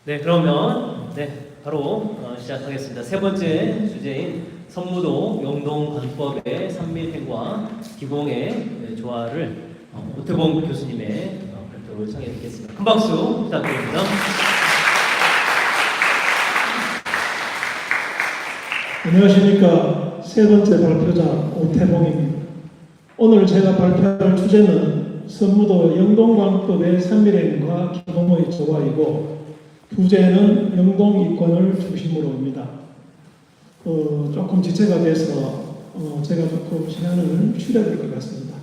네, 그러면 바로 시작하겠습니다. 세 번째 주제인 성무도 영동관법의 산밀행과 기공의 조화를 오태봉 교수님의 발표로 청해 듣겠습니다. 큰 박수 부탁드립니다. 안녕하십니까. 세 번째 발표자 오태봉입니다. 오늘 제가 발표할 주제는 성무도 영동관법의 산밀행과 기공의 조화이고, 부제는 영동이권을 중심으로입니다. 조금 지체가 돼서 제가 조금 시간을 줄여야 될 것 같습니다.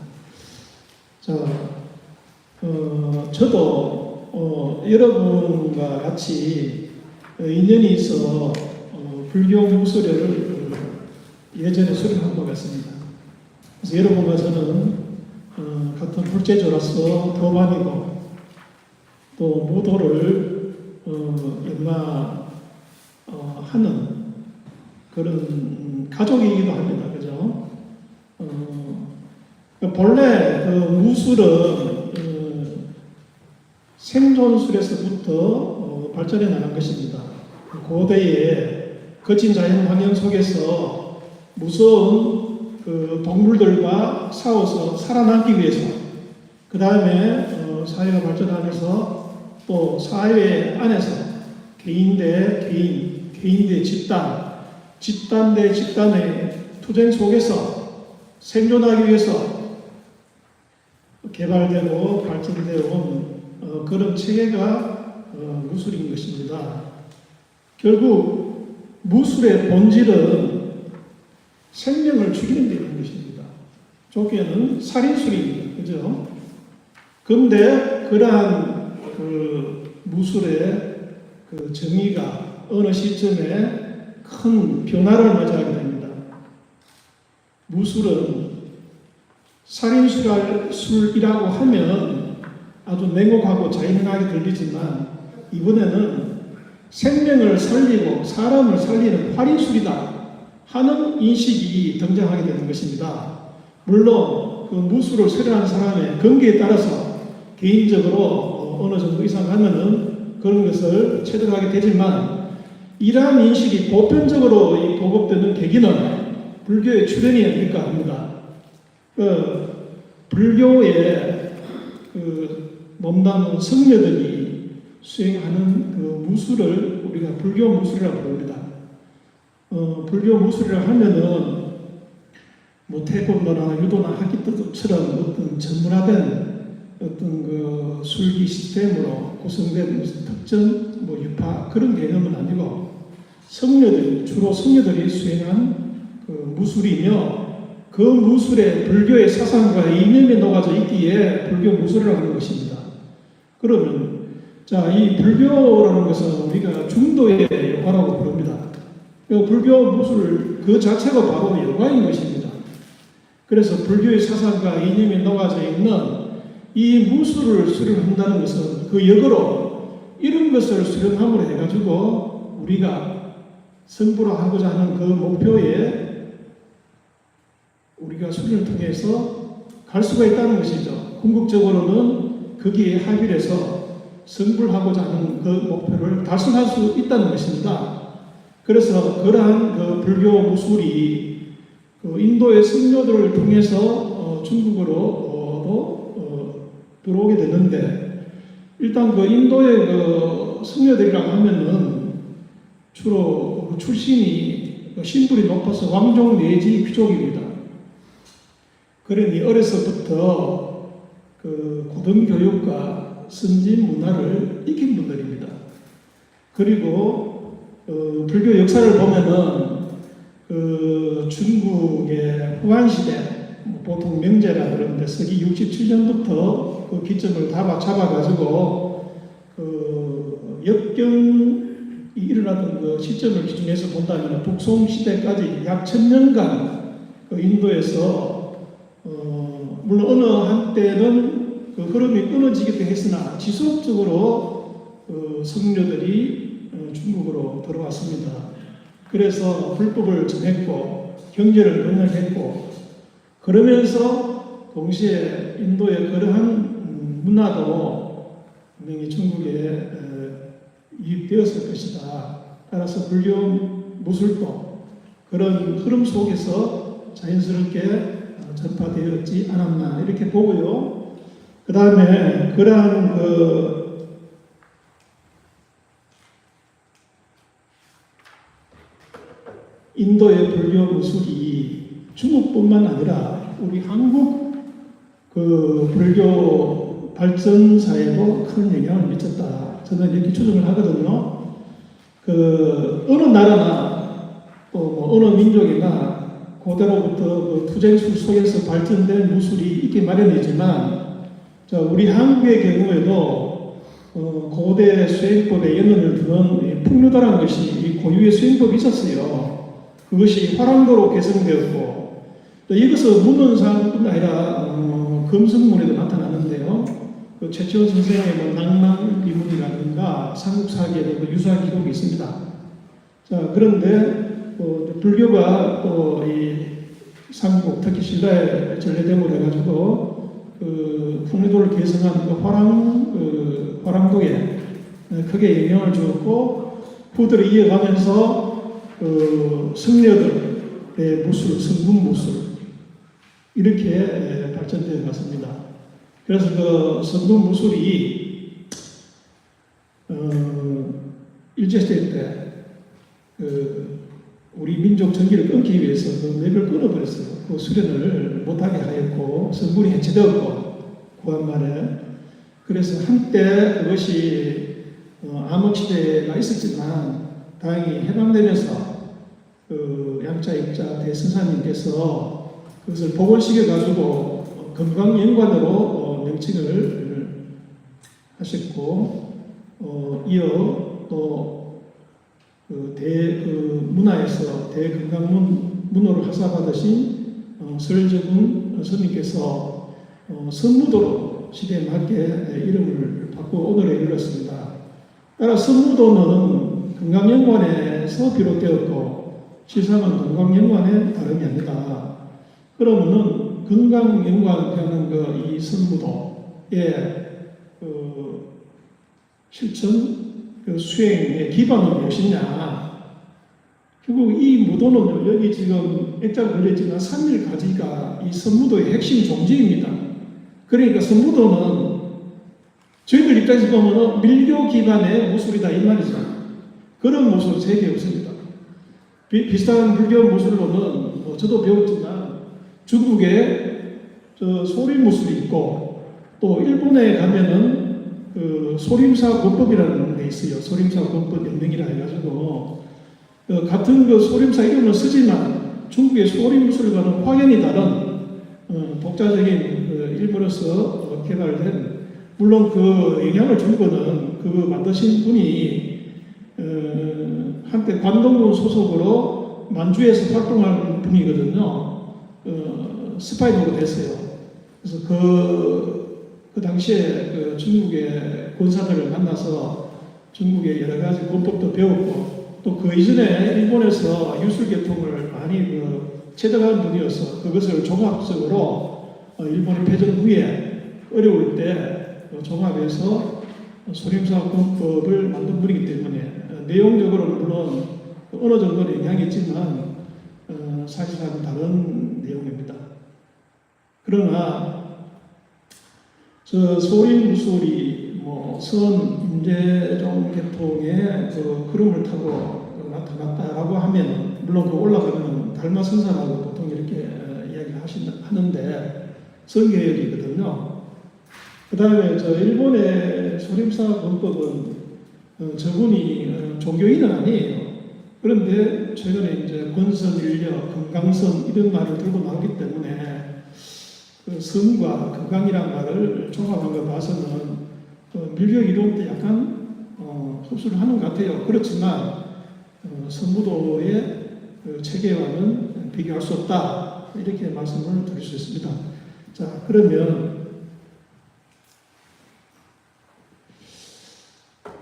자, 저도 여러분과 같이 인연이 있어 불교 무술회를 예전에 수련한 것 같습니다. 그래서 여러분과 저는 같은 불제조로서 도반이고 또 무도를 하는 그런 가족이기도 합니다. 그죠? 본래 그 무술은 생존술에서부터 발전해 나간 것입니다. 고대에 거친 자연 환경 속에서 무서운 그 동물들과 싸워서 살아남기 위해서, 그 다음에 사회가 발전하면서 또 사회 안에서 개인 대 개인, 개인 대 집단, 집단 대 집단의 투쟁 속에서 생존하기 위해서 개발되고 발전되어 온 그런 체계가 무술인 것입니다. 결국 무술의 본질은 생명을 죽이는 데 있는 것입니다. 좁게는 살인술입니다. 그죠? 그런데 그러한 그 무술의 그 정의가 어느 시점에 큰 변화를 맞이하게 됩니다. 무술은 살인술이라고 하면 아주 냉혹하고 잔인하게 들리지만, 이번에는 생명을 살리고 사람을 살리는 활인술이다 하는 인식이 등장하게 되는 것입니다. 물론 그 무술을 수련하는 사람의 근기에 따라서 개인적으로 어느 정도 이상 하면은 그런 것을 체득하게 되지만, 이러한 인식이 보편적으로 보급되는 계기는 불교의 출현이 아닐까 합니다. 불교의 몸담은 성녀들이 수행하는 그 무술을 우리가 불교 무술이라고 부릅니다. 불교 무술이라 하면은 뭐 태권도나 유도나 하키도처럼 어떤 전문화된 어떤 그 술기 시스템으로 구성된 무슨 특정 뭐 유파 그런 개념은 아니고, 성녀들, 주로 성녀들이 수행한 그 무술이며, 그 무술에 불교의 사상과 이념이 녹아져 있기에 불교 무술을 하는 것입니다. 그러면 자, 이 불교라는 것은 우리가 중도의 여가라고 부릅니다. 불교 무술 그 자체가 바로 여가인 것입니다. 그래서 불교의 사상과 이념이 녹아져 있는 이 무술을 수련한다는 것은 그 역으로 이런 것을 수련함으로 해가지고 우리가 성불하고자 하는 그 목표에 우리가 수련을 통해서 갈 수가 있다는 것이죠. 궁극적으로는 거기에 합의해서 성불하고자 하는 그 목표를 달성할 수 있다는 것입니다. 그래서 그러한 그 불교 무술이 그 인도의 성녀들을 통해서 중국으로도 들어오게 되는데, 일단 그 인도의 그 성녀들이라고 하면은 주로 출신이 신분이 높아서 왕족 내지 귀족입니다. 그러니 어려서부터 그 고등교육과 선진 문화를 익힌 분들입니다. 그리고 불교 역사를 보면은 그 중국의 후한시대, 보통 명제라 그러는데 서기 67년부터 그 기점을 다 잡아가지고 그 역경이 일어나던 그 시점을 기준해서 본다면 북송 시대까지 약 1000년간 그 인도에서 물론 어느 한때는 그 흐름이 끊어지기도 했으나 지속적으로 성녀들이 중국으로 들어왔습니다. 그래서 불법을 정했고 경제를 번영했고, 그러면서 동시에 인도의 그러한 문화도 분명히 중국에 유입되었을 것이다. 따라서 불교 무술도 그런 흐름 속에서 자연스럽게 전파되었지 않았나 이렇게 보고요. 그 다음에 그러한 인도의 불교 무술이 중국뿐만 아니라 우리 한국 불교 발전사에도 큰 영향을 미쳤다. 저는 이렇게 추정을 하거든요. 어느 나라나 또 어느 민족이나 고대로부터 투쟁술 속에서 발전된 무술이 있기 마련이지만, 우리 한국의 경우에도 고대 수행법에 연연을 두는 풍류도라는 것이 고유의 수행법이 있었어요. 그것이 화랑도로 개성되었고, 또 이것은 문헌상뿐 아니라 금성문에도 나타나는데요. 최치원 선생의 낭랑비문이라든가 삼국사기에도 유사한 기록이 있습니다. 자, 그런데 불교가 또 이 삼국, 특히 신라에 전래됨으로 해가지고 풍류도를 개성한 화랑도에 크게 영향을 주었고, 후들을 이어가면서 승려들의 무술, 성군 무술 이렇게 발전되어 갔습니다. 그래서 성군 무술이 일제시대 때 우리 민족 전기를 끊기 위해서 맥을 끊어버렸어요. 수련을 못하게 하였고 성군이 해체되었고 구한말에. 그래서 한때 그것이 암흑시대가 있었지만 다행히 해방되면서 양자 입자 대승사님께서 그것을 복원시켜가지고 금강연관으로 명칭을 하셨고, 이어 또 문화에서 대금강문 문호를 하사받으신 설정훈 스님께서 선무도로 시대에 맞게 이름을 바꾸어 오늘에 이르렀습니다. 따라 선무도는 금강연관에서 비롯되었고 실상은 동강연관의 다름이 아니다. 그러면은 금강연관이라는 이 선무도의 실천 수행의 기반은 무엇이냐? 결국 이 무도는 여기 지금 액자가 걸려있지만 3일 가지가 이 선무도의 핵심 종지입니다. 그러니까 선무도는 저희들 입장에서 보면 밀교 기반의 무술이다 이 말이죠. 그런 무술 세계에 없습니다. 비슷한 불교 무술로는 저도 배웠지만 중국에 소림 무술이 있고 또 일본에 가면은 소림사 권법이라는 게 있어요. 소림사 권법 연맹이라 해가지고 같은 소림사 이름을 쓰지만 중국의 소림 무술과는 확연히 다른 독자적인 일본에서 개발된, 물론 영향을 준 거는 만드신 분이 한때 관동군 소속으로 만주에서 활동한 분이거든요. 스파이로 됐어요. 그래서 그 당시에 중국의 권사들을 만나서 중국의 여러 가지 권법도 배웠고, 또 그 이전에 일본에서 유술계통을 많이 체득한 분이어서 그것을 종합적으로 일본이 패전 후에 어려울 때 종합해서 소림사 권법을 만든 분이기 때문에 내용적으로는 물론 어느 정도는 영향이 있지만 사실상 다른 내용입니다. 그러나 소림 무술이 선 임재종 계통의 흐름을 타고 나타났다라고 하면, 물론 올라가면 달마선사라고 보통 이렇게 이야기를 하는데 성계열이거든요. 그 다음에 일본의 소림사 권법은 저분이 종교인은 아니에요. 그런데 최근에 이제 권선일력, 금강선 이런 말을 들고 나오기 때문에 선과 금강이라는 말을 종합한 걸 봐서는 밀교 이론도 약간 흡수를 하는 것 같아요. 그렇지만 선무도의 체계와는 비교할 수 없다, 이렇게 말씀을 드릴 수 있습니다. 자, 그러면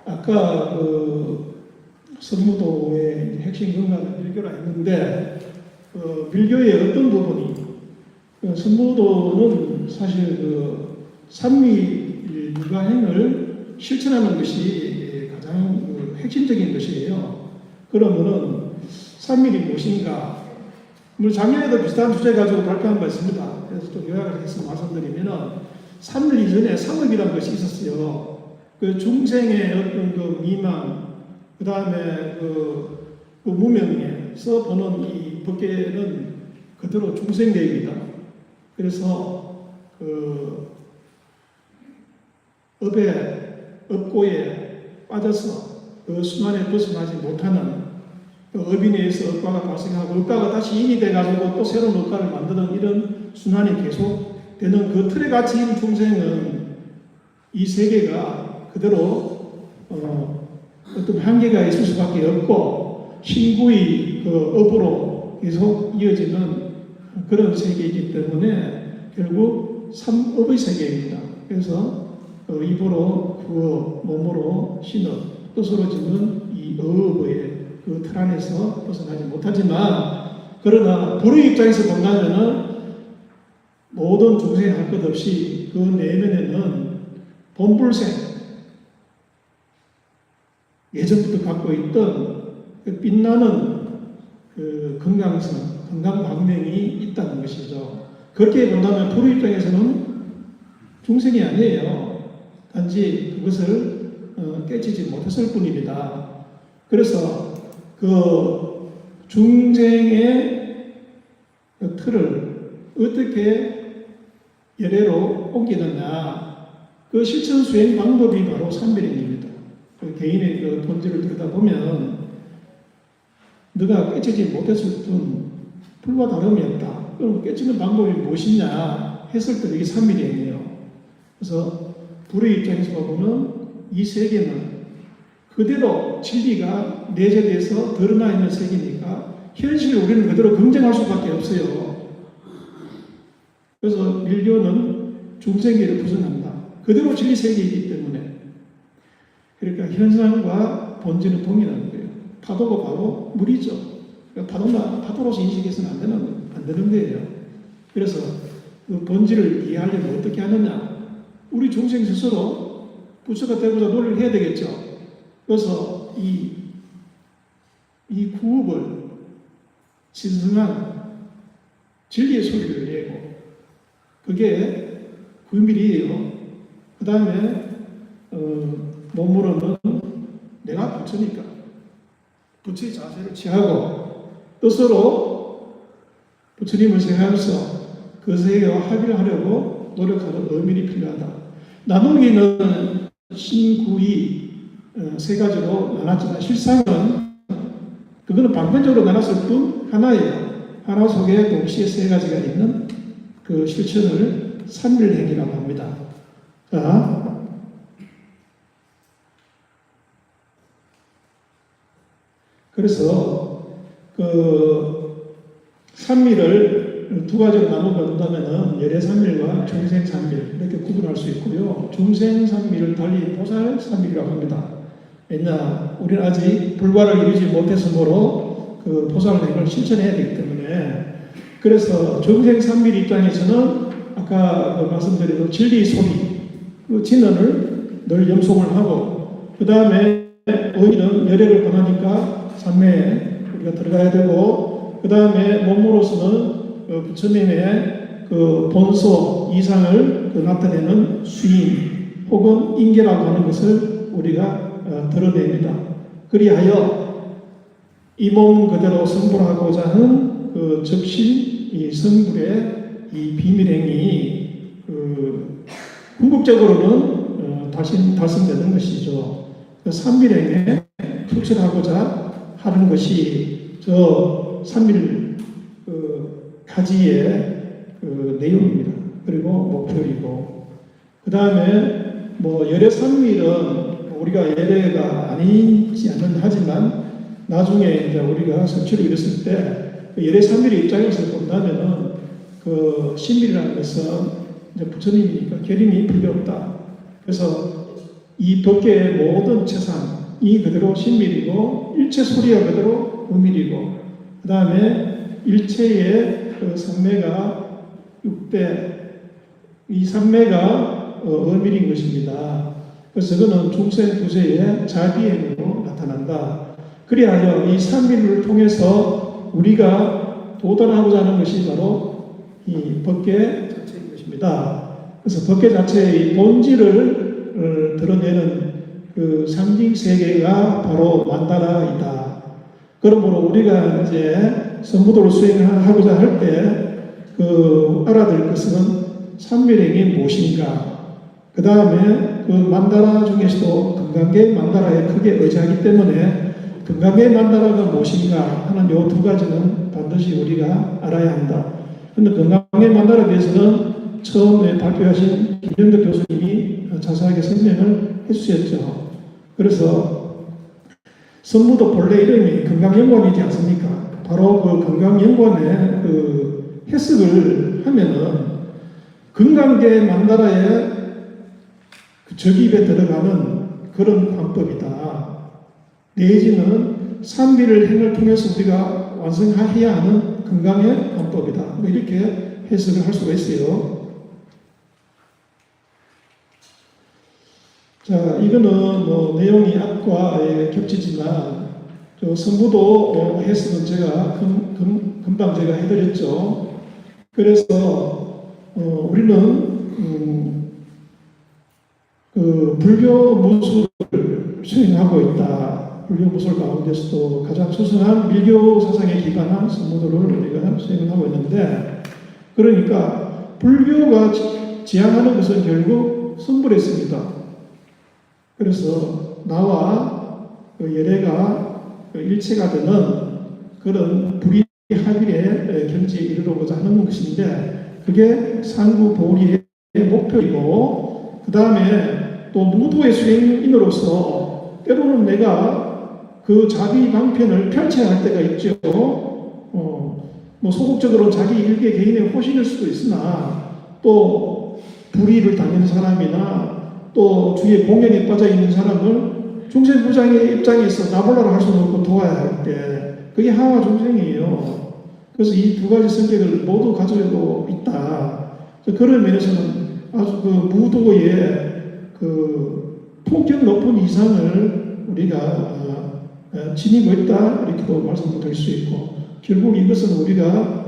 아까 선무도의 핵심 근간은 밀교라 했는데 밀교의 어떤 부분이, 선무도는 사실 삼위 육아행을 실천하는 것이 가장 핵심적인 것이에요. 그러면은 삼밀이 무엇인가? 작년에도 비슷한 주제 가지고 발표한 바 있습니다. 그래서 또 요약을 해서 말씀드리면은 3일 이전에 삼업이라는 것이 있었어요. 그 중생의 어떤 그 미망, 그 다음에 그 무명에서 보는 이 법계는 그대로 중생대입니다. 그래서 그 업고에 빠져서 그 순환에 벗어나지 못하는 그 업인에 의해서 업과가 발생하고 업과가 다시 인이 돼가지고 또 새로운 업과를 만드는 이런 순환이 계속 되는 그 틀에 갇힌 중생은 이 세계가 그대로 어떤 한계가 있을 수밖에 없고 신구의 그 업으로 계속 이어지는 그런 세계이기 때문에 결국 삼업의 세계입니다. 그래서 입으로 구업, 몸으로 신업, 뜻으로 짓는 이 어업의 그 틀 안에서 벗어나지 못하지만 그러나 불의 입장에서 본다면은 모든 중생이 할 것 없이 그 내면에는 본불생 예전부터 갖고 있던 그 빛나는 그 건강성, 건강 광명이 있다는 것이죠. 그렇게 본다면 불의 입장에서는 중생이 아니에요. 단지 그것을 깨치지 못했을 뿐입니다. 그래서 그 중생의 그 틀을 어떻게 열애로 옮기느냐, 그 실천 수행 방법이 바로 삼비행입니다. 그 개인의 그 본질을 들여다보면 너가 깨치지 못했을 뿐 불과 다름이 없다. 그럼 깨치는 방법이 무엇이냐 했을 때 이게 삼비행이에요. 그래서 불의 입장에서 보면 이 세계는 그대로 진리가 내재돼서 드러나 있는 세계니까 현실을 우리는 그대로 긍정할 수밖에 없어요. 그래서 밀교는 중생계를 부정한다. 그대로 진리 세계이기 때문에. 그러니까 현상과 본질은 동일한 거예요. 파도가 바로 물이죠. 그러니까 파도로서 인식해서는 안 되는 거예요. 그래서 그 본질을 이해하려면 어떻게 하느냐? 우리 중생 스스로 부처가 되고자 노력을 해야 되겠죠. 그래서 이 구업을 신성한 진리의 소리를 내고 그게 구밀이에요. 그 다음에 몸으로는 내가 부처니까 부처의 자세를 취하고 뜻으로 부처님을 생각하면서 그 세계와 합의를 하려고 노력하는 의밀이 필요하다. 나누기는 신구이 세 가지로 나눴지만 실상은 그거는 방편적으로 나눴을 뿐 하나예요. 하나 속에 동시에 세 가지가 있는 그 실천을 삼밀행이라고 합니다. 자, 그래서 그 삼밀을 두 가지로 나눠본다면은 열애삼밀과 중생삼밀 이렇게 구분할 수 있고요. 중생삼밀을 달리 보살삼밀이라고 합니다. 왜냐, 우리는 아직 불과를 이루지 못했으므로 그 보살행을 실천해야 되기 때문에 그래서 중생삼밀 입장에서는 아까 말씀드린 진리의 소리, 그 진언을 늘 염송을 하고 그 다음에 의인은 열애를 권하니까 삼매에 우리가 들어가야 되고 그 다음에 몸으로서는 부처님의 그 본소 이상을 나타내는 수인 혹은 인계라고 하는 것을 우리가 드러냅니다. 그리하여 이 몸 그대로 성불하고자 하는 그 적신 이 성불의 이 비밀행이 궁극적으로는 달성되는 것이죠. 그 삼밀행에 투철하고자 하는 것이 저 삼밀 가지의 내용입니다. 그리고 목표이고 그 다음에 뭐 열애삼밀은 우리가 열애가 아니지 않는 하지만 나중에 이제 우리가 성취를 이뤘을 때 그 열애삼밀의 입장에서 본다면은 그 신밀이라는 것은 이제 부처님이니까 결임이 필요 없다. 그래서 이 법계의 모든 재산이 그대로 신밀이고 일체 소리가 그대로 우밀이고 그 다음에 일체의 그 삼매가 6대 이 삼매가 어밀인 것입니다. 그래서 그는 중생 구세의 자비행으로 나타난다. 그리하여 이 삼위를 통해서 우리가 도달하고자 하는 것이 바로 이 법계 자체인 것입니다. 그래서 법계 자체의 본질을 드러내는 그 상징 세계가 바로 만다라이다. 그러므로 우리가 이제 선무도를 수행하고자 할 때 그 알아들 것은 삼밀행이 무엇인가. 그 다음에 그 만다라 중에서도 금강계 만다라에 크게 의지하기 때문에 금강계 만다라가 무엇인가 하는 요 두 가지는 반드시 우리가 알아야 한다. 그런데 금강계 만다라에 대해서는 처음에 발표하신 김영덕 교수님이 자세하게 설명을 해주셨죠. 그래서 선무도 본래 이름이 금강연관이지 않습니까? 바로 그 금강연관의 그 해석을 하면은 금강계 만다라의 그 적입에 들어가는 그런 관법이다. 내지는 삼비를 행을 통해서 우리가 완성해야 하는 금강의 관법이다. 뭐 이렇게 해석을 할 수가 있어요. 자, 이거는 뭐 내용이 앞과 겹치지만 저 선부도 해석은 제가 금방 제가 해드렸죠. 그래서 우리는 그 불교 무술을 수행하고 있다. 불교 무술 가운데서도 가장 수승한 밀교 사상에 기반한 선무도를 우리가 수행을 하고 있는데, 그러니까 불교가 지향하는 것은 결국 선불했습니다. 그래서 나와 그 예례가 일체가 되는 그런 불이합일의 경지에 이르러고자 하는 것인데, 그게 상구보리의 목표이고, 그 다음에 또 무도의 수행인으로서 때로는 내가 그 자비 방편을 펼쳐야 할 때가 있죠. 뭐 소극적으로는 자기 일개 개인의 호신일 수도 있으나, 또 불의를 당하는 사람이나 또 주위에 공연에 빠져 있는 사람을 중생부장의 입장에서 나몰라라 할 수는 없고 도와야 할 때, 그게 하와 중생이에요. 그래서 이 두 가지 성격을 모두 가지고 있다. 그런 면에서는 아주 그 무도의 그 품격 높은 이상을 우리가 지니고 있다, 이렇게도 말씀을 드릴 수 있고, 결국 이것은 우리가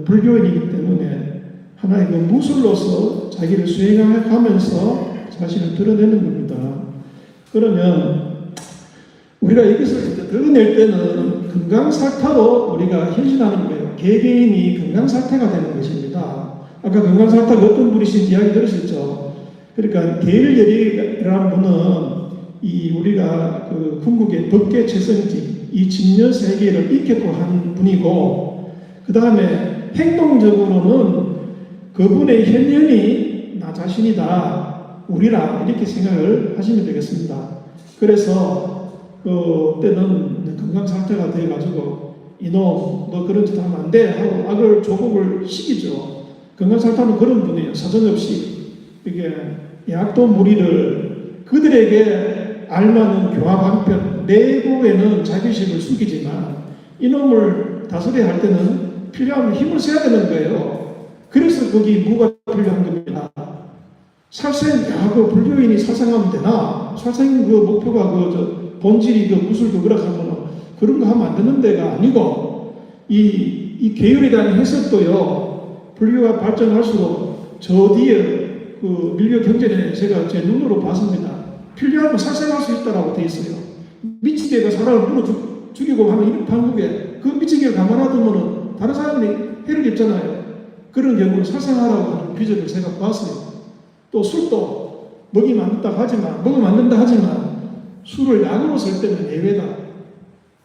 불교인이기 때문에 하나의 그 무술로서 자기를 수행하면서 자신을 드러내는 겁니다. 그러면 우리가 이것을 드러낼 때는 금강살타로 우리가 현신하는 거예요. 개개인이 금강살타가 되는 것입니다. 아까 금강살타가 어떤 분이신지 이야기 들으셨죠? 그러니까 계일열이라는 분은 이 우리가 그 궁극의 법계 최성지 이 진여 세계를 익혔고 한 분이고, 그 다음에 행동적으로는 그분의 현현이 나 자신이다, 우리라, 이렇게 생각을 하시면 되겠습니다. 그래서 그때는 금강살타가 돼가지고 이놈 너 그런 짓 하면 안 돼 하고 악을 조국을 시키죠. 금강살타는 그런 분이에요. 사정없이 이게 약도 무리를 그들에게 알맞는 교화 방편, 내부에는 자기식을 숨기지만 이놈을 다스려야 할 때는 필요하면 힘을 써야 되는 거예요. 그래서 거기 무가 필요한 겁니다. 살생, 그 불교인이 살생하면 되나? 살생 그 목표가 본질이 그 무술도 그렇다면 그런 거 하면 안 되는 데가 아니고, 이 계율에 대한 해석도요, 불교가 발전할수록 저 뒤에 그 밀교 경전에 제가 제 눈으로 봤습니다. 필요하면 살생할 수 있다라고 되어 있어요. 미치게가 사람을 물어 죽이고 하는 이런 방법에 그 미치게를 가만 놔두면 다른 사람이 해를 입잖아요. 그런 경우는 살생하라고 하는 규정을 제가 봤어요. 또 술도 먹이면 안 된다 하지만, 먹으면 안 된다 하지만 술을 약으로 쓸 때는 예외다.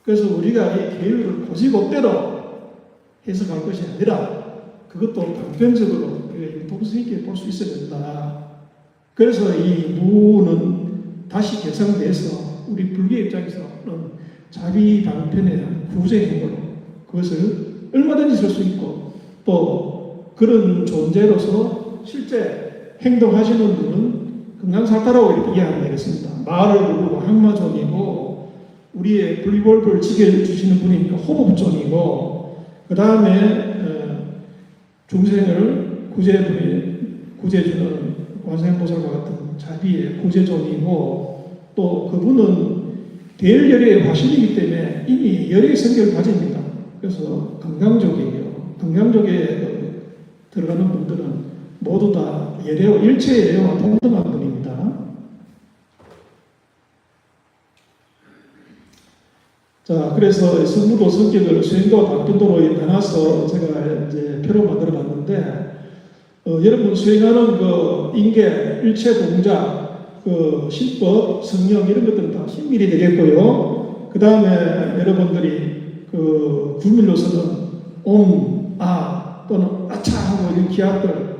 그래서 우리가 이 계율을 고지법대로 해석할 것이 아니라 그것도 단편적으로 융통성 있게 볼 수 있어야 된다. 그래서 이 무는 다시 개성돼서 우리 불교 입장에서는 자비 방편에 대한 구제 행위로 그것을 얼마든지 쓸 수 있고, 또 그런 존재로서 실제 행동하시는 분은 금강살타라고 이렇게 이해하면 되겠습니다. 말을 부르고 항마존이고, 우리의 불골불 지켜주시는 분이니까 호법존이고, 그 다음에 중생을 구제해주는 관세음보살과 같은 자비의 구제존이고 또 그분은 대열열의 화신이기 때문에 이미 열의 성격을 가집니다. 그래서 건강적이에요. 건강적에 들어가는 분들은 모두 다 예례와 일체 예례와 동등한 분입니다. 자, 그래서 성무도 성격을 수행도와 답변도로 나눠서 제가 이제 표로 만들어 봤는데, 여러분 수행하는 그 인계, 일체 동작, 그 신법, 성령 이런 것들은 다 신밀이 되겠고요. 그 다음에 여러분들이 그 구밀로서는 아 또는 아차 하고 이런 기압들,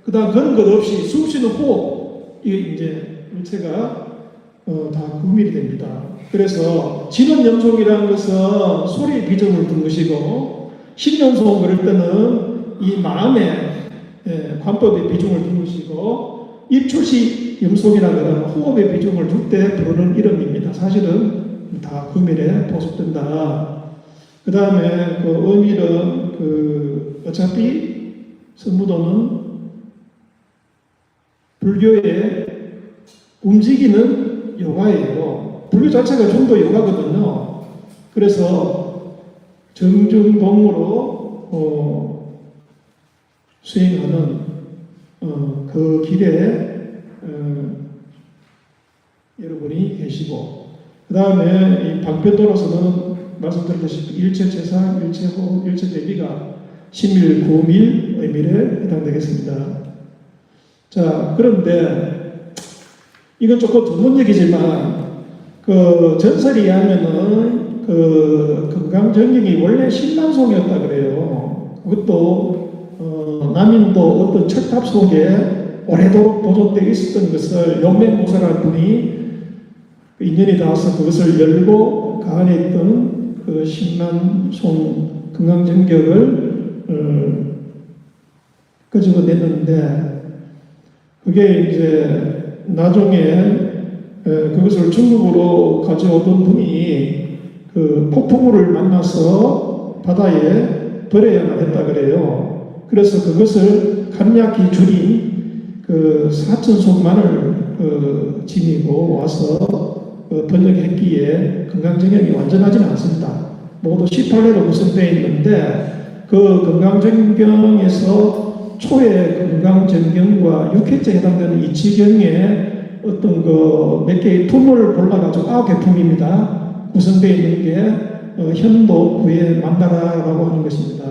그 다음 그런 것 없이 숨 쉬는 호흡, 이게 이제 일체가 다 구밀이 됩니다. 그래서 진원염송이라는 것은 소리의 비중을 둔 것이고, 신연송 그럴 때는 이 마음의 관법의 비중을 둔 것이고, 입출시 염송이라고 하는 호흡의 비중을 둘 때 부르는 이름입니다. 사실은 다 구밀에 포섭된다. 그 다음에 그 의미는 어차피 성무도는 불교의 움직이는 요가예요. 불교 자체가 좀더 요가거든요. 그래서 정중동으로 수행하는 그 길에 여러분이 계시고, 그 다음에 이 방편도로서는 말씀드렸다시피 일체체상, 일체호흡, 일체대비가 신밀, 구밀, 의밀에 해당되겠습니다. 자, 그런데 이건 조금 전문적이지만 그 전설에 의하면은 그 금강정경이 원래 신랑송이었다 그래요. 그것도 남인도 어떤 철탑 속에 오래도록 보존되어 있었던 것을 용맹보살한 분이 인연이 닿아서 그것을 열고 그 안에 있던 그 신랑송 금강정경을 끄집어냈는데, 그게 이제 나중에 그것을 중국으로 가져오던 분이 그 폭풍우를 만나서 바다에 버려야만 했다 그래요. 그래서 그것을 간략히 줄인 그 사천송만을 지니고 와서 번역했기에 금강정경이 완전하지는 않습니다. 모두 18회로 구성되어 있는데, 그 금강정경에서 초의 금강정경과 6회째 해당되는 이치경에 어떤 그 몇 개의 품을 골라가지고 9개 품입니다. 구성되어 있는 게 현도, 구의, 만다라라고 하는 것입니다.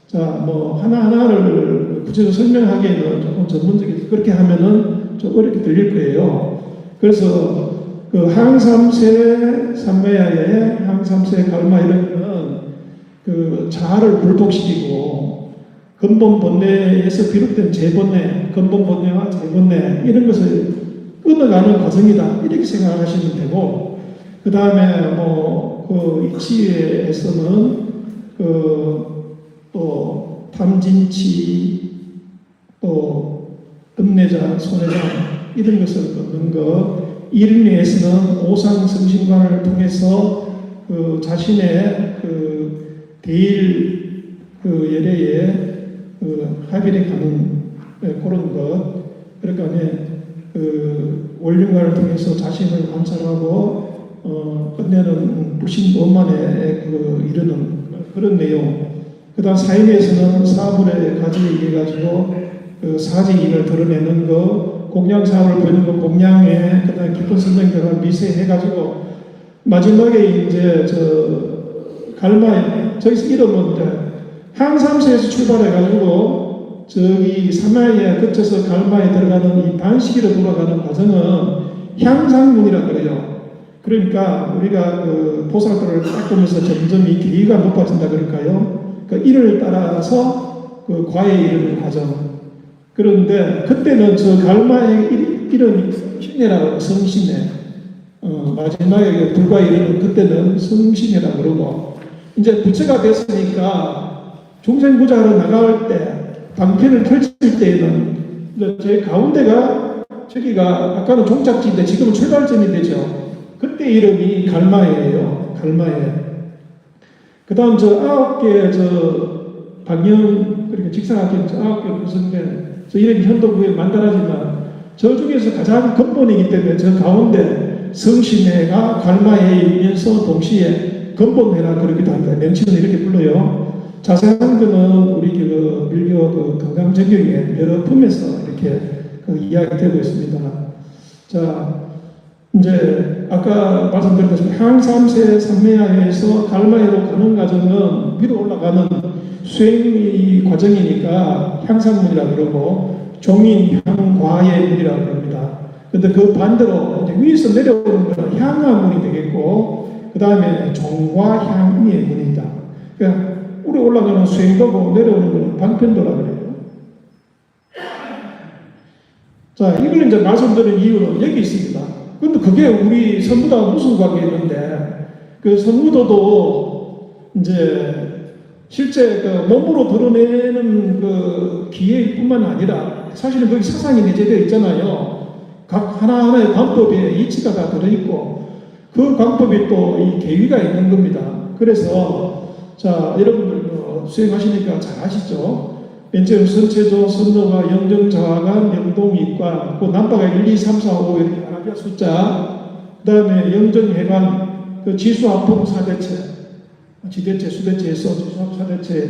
자, 뭐 하나하나를 구체적으로 설명하기에는 조금 전문적이지, 그렇게 하면은 좀 어렵게 들릴 거예요. 그래서 그 항삼세 삼매야의 항삼세 갈마 이런 거는 그 자아를 불독시키고, 근본 번뇌에서 비롯된 재번뇌, 근본 번뇌와 재번뇌 이런 것을 끊어가는 과정이다, 이렇게 생각하시면 되고, 그 다음에 그 이치에서는 또 탐진치, 또 읍내장, 손해장 이런 것을 끊는 것, 일리에서는 오상성신관을 통해서 그 자신의 그 대일 그 예례에 합의를 가는 그런 것, 그러니까 그 원륜관을 통해서 자신을 관찰하고 끝내는 불신 원만에 이르는 그런 내용. 그다음 사인에서는 사불의 가지에 의해 가지고 그 사지인을 드러내는 거, 공양 사업을 보이는 거, 공양에 그다음 깊은 선정들을 미세해 가지고 마지막에 이제 갈마에 저기서 이름은 항삼세에서 출발해가지고 저기 사마이에 거쳐서 갈마에 들어가는 이 반시기로 돌아가는 과정은 향상문이라 그래요. 그러니까 우리가 그 보살도를 딱 보면서 점점 이 길이가 높아진다 그럴까요? 그 일을 따라서 그 과에 이르는 과정. 그런데 그때는 저 갈마의 이름이 성신회라고, 성신회. 마지막에 불과에 이르는 그때는 성신회라고 그러고, 이제 부처가 됐으니까 중생부자로 나갈 때, 방편을 펼칠 때에는 저희 가운데가 저기가 아까는 종착지인데 지금은 출발점이 되죠. 그때 이름이 갈마예요. 갈마예. 그 다음 저 9개 방영, 그러니까 직사각형 저 9개 구성된 저 이름이 현도구에 만다라지만 저 중에서 가장 근본이기 때문에 저 가운데 성신회가 갈마회이면서 동시에 근본회라 그러기도 합니다. 명칭은 이렇게 불러요. 자세한 거는 우리 그 밀교 그 건강정경에 여러 품에서 이렇게 그 이야기되고 있습니다. 자, 이제 아까 말씀드렸다시피 향삼세 삼매야에서 갈마회로 가는 과정은 위로 올라가는 수행의 과정이니까 향상문이라 그러고 종인향과의 문이라고 그럽니다. 근데 그 반대로 이제 위에서 내려오는 것은 향화문이 되겠고 그 다음에 종과향의 문이다. 그러니까 우리 올라가는 수행도고 내려오는 것은 방편도라 그래요. 자, 이걸 이제 말씀드린 이유는 여기 있습니다. 근데 그게 우리 선무도와 무슨 관계 있는데, 그 선무도도 이제 실제 그 몸으로 드러내는 그 기회뿐만 아니라 사실은 거기 사상이 내재되어 있잖아요. 각 하나하나의 관법에 이치가 다 들어있고 그 관법이 또 이 계위가 있는 겁니다. 그래서 자, 여러분들 수행하시니까 잘 아시죠? 맨 처음 선체조, 선노가, 영정자화관, 영동이과, 그 남바가 1, 2, 3, 4, 5 이렇게 아라비아 숫자, 그 다음에 영정해관, 그 지수합풍 사대체, 지대체, 수대체에서 지수합 사대체,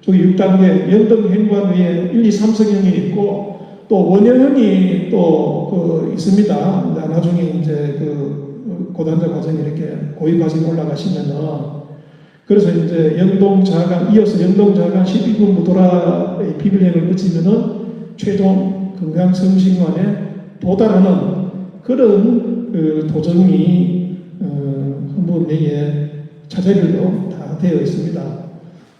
저기 6단계, 영등행관 위에 1, 2, 3성형이 있고, 또 원형이 또 그 있습니다. 나중에 이제 그 고단자 과정이 이렇게 고위 과정에 올라가시면은 그래서 이제 영동자간, 이어서 영동자간 12군 무도라의 비밀행을 거치면은 최종 건강성신관에 도달하는 그런 그 도정이 한번 내에 차례별로 다 되어 있습니다.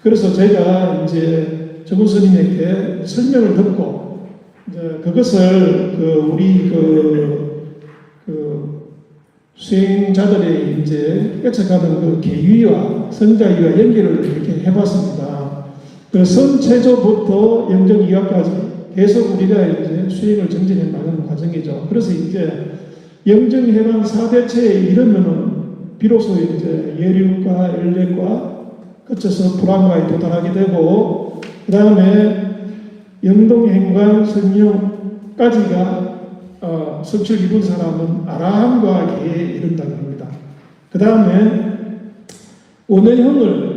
그래서 제가 이제 정훈 스님에게 설명을 듣고 이제 그것을 그 우리 수행자들의 이제 꿰쳐가는 그 계위와 성자위와 연결을 이렇게 해봤습니다. 그 선체조부터 영정이화까지 계속 우리가 이제 수행을 정진해 나가는 과정이죠. 그래서 이제 영정해방 4대체에 이르면은 비로소 이제 예류과 열례과 거쳐서 불안과에 도달하게 되고 그 다음에 영동행관 성령까지가 성취를 입은 사람은 아라함과 계에 이른다고 합니다. 그 다음에 원해형을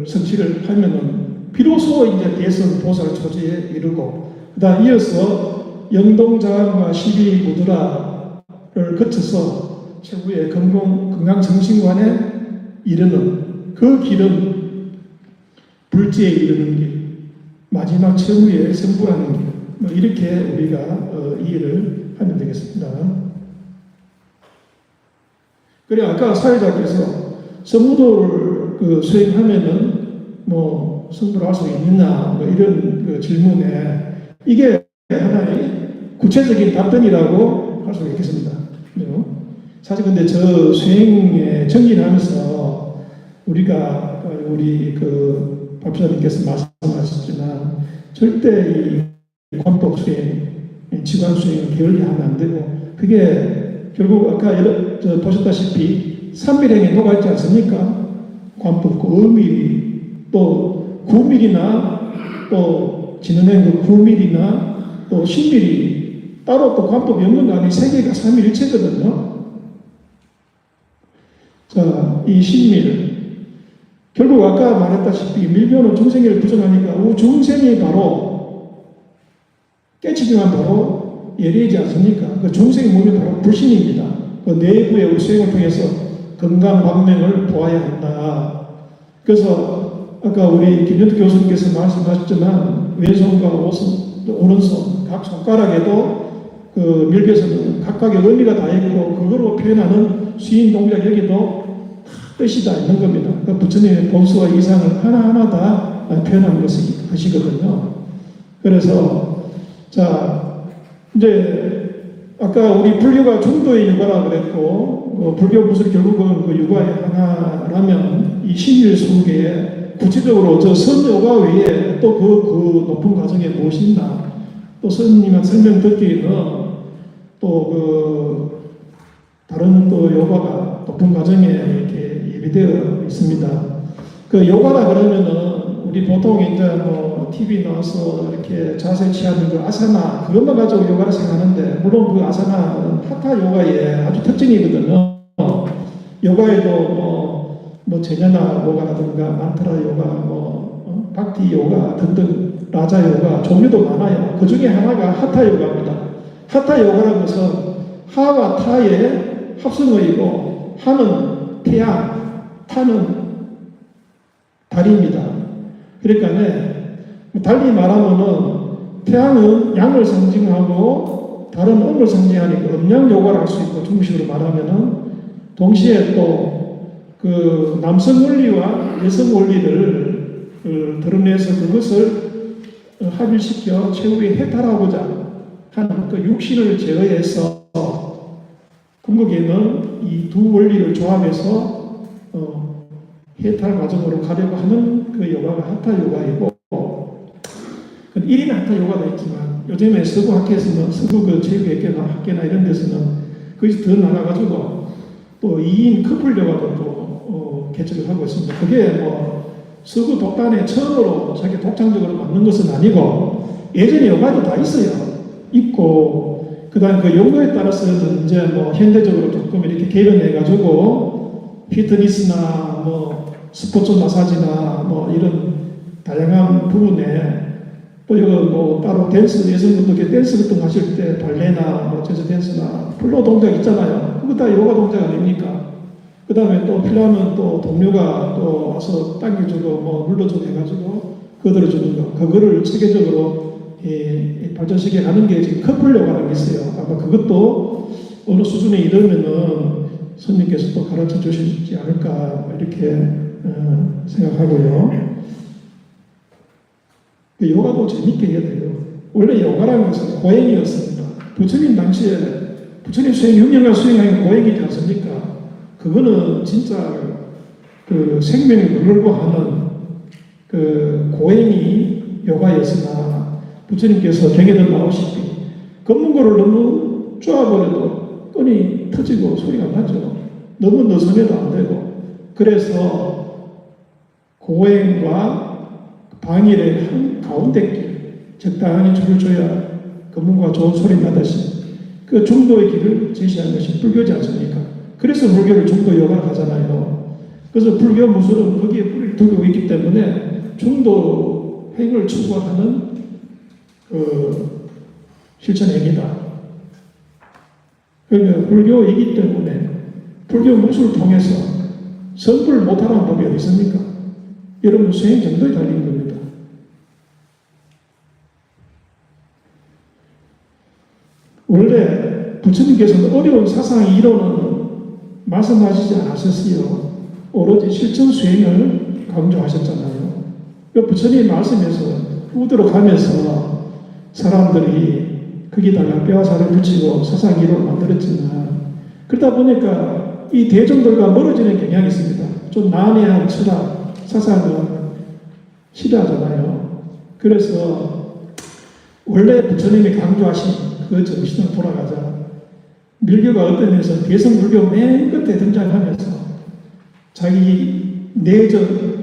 성취를 하면은 비로소 이제 대선 보살 초지에 이르고 그 다음 이어서 영동자과 12무드라를 거쳐서 최후의 건강정신관에 이르는 그 길은 불지에 이르는 길, 마지막 최후의 성불하는 길, 뭐 이렇게 우리가 이해를 하면 되겠습니다. 그래 아까 사회자께서 성무도를 그 수행하면은 뭐 성불할 수 있느냐 뭐 이런 그 질문에 이게 하나의 구체적인 답변이라고 할 수 있겠습니다. 사실 근데 저 수행에 정진하면서 우리가 우리 그 박사님께서 말씀하셨지만 절대 이 관법 수행, 지관 수행을 게을리하면 안 되고 그게 결국 아까 보셨다시피 삼밀행에 녹아있지 않습니까? 관법 그 의밀이 또 구밀이나 또 진언행 그 구밀이나 또 신밀이 따로 또 관법이 없는 거 아니 세 개가 삼일일체거든요. 자, 이 신밀 결국 아까 말했다시피 밀교는 중생을 부정하니까 중생이 바로 깨치기만 바로 예리하지 않습니까? 그 중생의 몸이 바로 불신입니다. 그 내부의 수행을 통해서 건강 방면을 보아야 한다. 그래서 아까 우리 김현태 교수님께서 말씀하셨지만 왼손과 오른손 각 손가락에도 그 밀교에서는 각각의 의미가 다 있고 그거로 표현하는 수인 동작 여기도 뜻이 다 있는 겁니다. 그 부처님의 본수와 이상을 하나하나 다 표현한 것이거든요. 그래서 자 이제 아까 우리 불교가 중도의 육아라 그랬고 불교 무술 결국은 그 육아의 하나라면 이 신일 속에 구체적으로 저 선요가 외에 또 그 높은 과정에 무엇이 있나 또 스님한테 설명 듣기에는 또 그 다른 또 요가가 높은 과정에 이렇게 예비되어 있습니다. 그 요가라 그러면은 우리 보통 이제 뭐 TV 나와서 이렇게 자세 취하는 그 아사나 그것만 가지고 요가를 생각하는데 물론 그 아사나는 하타 요가의 아주 특징이거든요. 요가에도 뭐 제냐나 요가라든가 만트라 요가, 박티 요가 등등 라자 요가 종류도 많아요. 그 중에 하나가 하타 요가입니다. 하타 요가라는 것은 하와 타의 합성어이고 하는 태양, 타는 달입니다. 그러니까 달리 말하면은 태양은 양을 상징하고 달은 음을 상징하니까 음양 요가를 할 수 있고 중식으로 말하면은 동시에 또 그 남성 원리와 여성 원리를 드러내서 그것을 합일시켜 최후에 해탈하고자 하는 그 육신을 제어해서 궁극에는 이 두 원리를 조합해서 해탈 과정으로 가려고 하는 그 요가가 하타 요가이고 1인 하타 요가도 있지만 요즘에 서구 학회에서는 서구 그 체육학계나 이런 데서는 거기서 더 나가가지고 또 2인 커플 요가도 또 개척을 하고 있습니다. 그게 뭐 서구 독단에 처음으로 자기 독창적으로 만든 것은 아니고 예전에 요가도 다 있어요. 있고 그다음 그 용도에 따라서는 이제 뭐 현대적으로 조금 이렇게 개변해가지고 피트니스나 뭐 스포츠 마사지나 뭐 이런 다양한 부분에 또 이거 뭐 따로 댄스 여성분들 댄스 같은 거 하실 때 발레나 뭐 재즈 댄스나 플로 동작 있잖아요. 그거 다 요가 동작 아닙니까? 그 다음에 또 필요하면 또 동료가 또 와서 당겨주고 뭐 눌러주고 해가지고 거들어주는 거 그거를 체계적으로 발전시켜 가는 게 지금 커플 요가라는 게 있어요. 아마 그것도 어느 수준에 이르면은 선생님께서 또 가르쳐 주시지 않을까 이렇게 생각하고요. 요가도 재밌게 해야 돼요. 원래 요가라는 것은 고행이었습니다. 부처님 당시에 부처님 수행 6년간 수행하는 고행이지 않습니까? 그거는 진짜 그 생명을 누르고 하는 그 고행이 요가였으나 부처님께서 경에도 나오시피 검문고를 너무 쪼아버려도 끈이 터지고 소리가 나죠. 너무 느슨해도 안 되고 그래서 고행과 방일의 한 가운데 길 적당히 줄을 줘야 검문고가 좋은 소리 나듯이 그 중도의 길을 제시하는 것이 불교지 않습니까? 그래서 불교를 중도 요가를 하잖아요. 그래서 불교 무술은 거기에 뿌리를 두고 있기 때문에 중도 행을 추구하는 그 실천행위다. 그러니까 불교이기 때문에 불교 무술을 통해서 성불을 못하는 법이 어디 있습니까? 여러분 수행 정도에 달린 겁니다. 원래 부처님께서는 어려운 사상 이론은 말씀하시지 않으셨어요. 오로지 실천 수행을 강조하셨잖아요. 그 부처님 말씀에서 우드로 가면서 사람들이 거기다가 뼈와 살을 붙이고 사상 이론을 만들었지만 그러다 보니까 이 대중들과 멀어지는 경향이 있습니다. 좀 난해한 철학, 사상은 싫어하잖아요. 그래서 원래 부처님이 강조하신 그 정신으로 돌아가자. 밀교가 어떤 면에서 대성불교 맨 끝에 등장하면서 자기 내전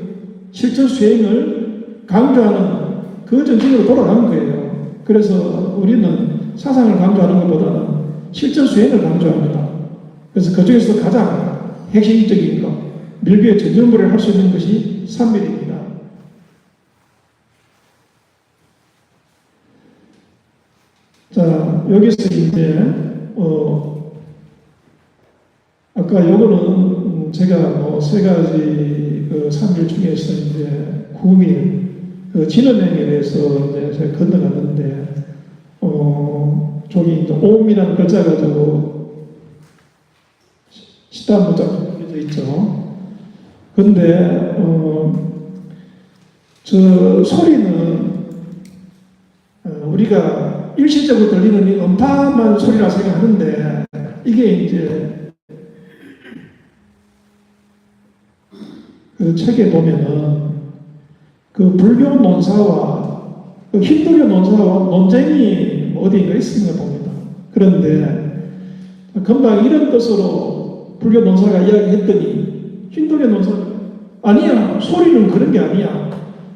실천 수행을 강조하는 그 정신으로 돌아간 거예요. 그래서 우리는 사상을 강조하는 것보다는 실천 수행을 강조합니다. 그래서 그 중에서 가장 핵심적인 것, 밀교의 전전부를 할 수 있는 것이 삼밀입니다. 자, 여기서 이제 아까 요거는 제가 뭐 세 가지 그 3일 중에서 이제 9일 그 진언행에 대해서 이제 제가 건너갔는데 저기 이제 옴이라는 글자 가지고 시단문자 그려져 있죠. 근데 저 소리는 우리가 일시적으로 들리는 이 음파만 소리라 생각하는데 이게 이제 그 책에 보면은 그 불교 논사와 그 힌두교 논사와 논쟁이 어디인가 있습니다 봅니다. 그런데 금방 이런 뜻으로 불교 논사가 이야기했더니 힌두교 논사가 아니야 소리는 그런 게 아니야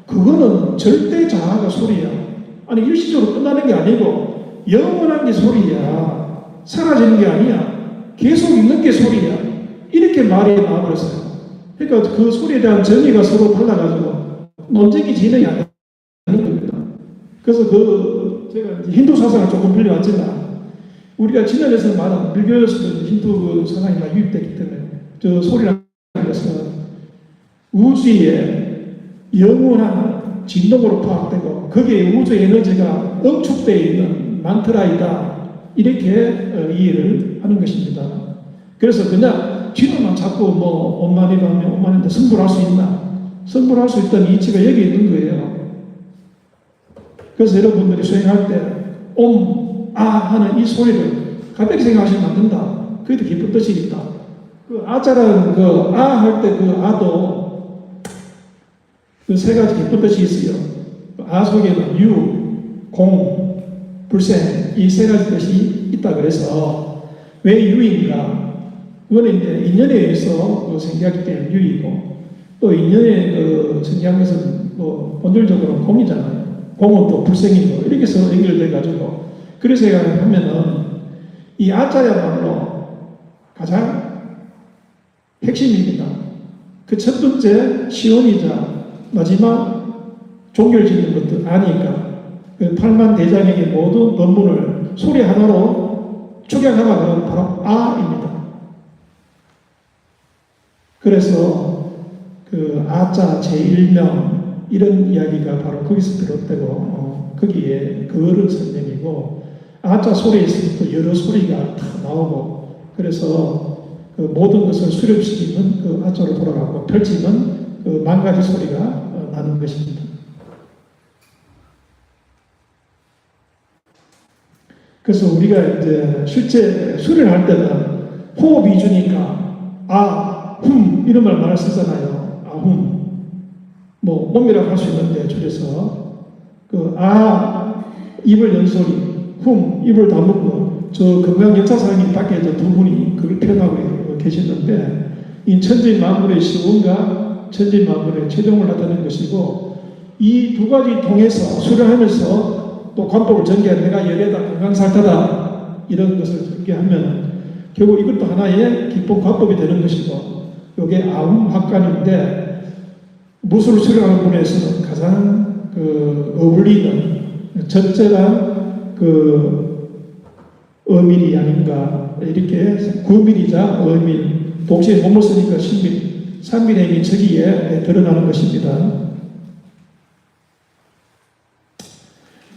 그거는 절대 자아가 소리야. 아니 일시적으로 끝나는 게 아니고 영원한 게 소리야. 사라지는 게 아니야. 계속 있는 게 소리야. 이렇게 말이 나와버렸어요. 그러니까 그 소리에 대한 정의가 서로 달라가지고 논쟁이 진행이 안 되는 겁니다. 그래서 제가 힌두 사상을 조금 빌려왔지만 우리가 지난해서 말한 불교에서도 힌두 사상이 많이 유입됐기 때문에 저 소리라는 것은 우주의 영원한 진동으로 파악되고 거기에 우주 에너지가 응축되어 있는 만트라이다 이렇게 이해를 하는 것입니다. 그래서 그냥 뒤로만 자꾸 뭐 엄만이라 하면 엄만인데 성불할 수 있나? 성불할 수 있다는 이치가 여기 있는 거예요. 그래서 여러분들이 수행할 때 아 하는 이 소리를 가볍게 생각하시면 안 된다. 그게 더 깊은 뜻이 있다. 그 아자라는 아 할 때 그 아도 그 세 가지 깊은 뜻이 있어요. 아 속에는 유, 공, 불생 이 세 가지 뜻이 있다 그래서 왜 유인가? 그거는 이제 인연에 의해서 생겨났기 때문에 유이고 또 인연에 생겨난 것은 뭐 본질적으로 공이잖아요. 공은 또 불생이고 이렇게 해서 연결돼 가지고 그래서 하면은 이 아자야말로 가장 핵심입니다. 그 첫 번째 시험이자 마지막 종결 짓는 것도 아니까 그 팔만 대장에게 모든 법문을 소리 하나로 축약하면 바로 아입니다. 그래서 그 아자 제1명 이런 이야기가 바로 거기서 비롯되고 거기에 그런 설명이고 아자 소리에서부터 여러 소리가 다 나오고 그래서 그 모든 것을 수렴시키는 그 아자로 돌아가고 펼치는 그 만 가지 소리가 나는 것입니다. 그래서 우리가 이제 실제 수련할 때는 호흡 위주니까 이런 말 쓰잖아요. 뭐 몸이라고 할 수 있는데 줄여서 입을 연 소리, 입을 다물고 저 건강 역사상님 밖에 저 두 분이 그걸 표현하고 계시는데 이 천지 만물의 시원과 천지 만물의 최종을 나타내는 것이고 이 두 가지 통해서 수련하면서 또 관법을 전개해 내가 열애다 건강살타다 이런 것을 전개하면 결국 이것도 하나의 기본 관법이 되는 것이고 이게 아움학관인데 무술을 수련하는 분에서는 가장 어울리는 적절한 어밀이 아닌가 이렇게 구밀이자 어밀 동시에 몸을 쓰니까 신밀 삼밀의 힘이 저기에 드러나는 것입니다.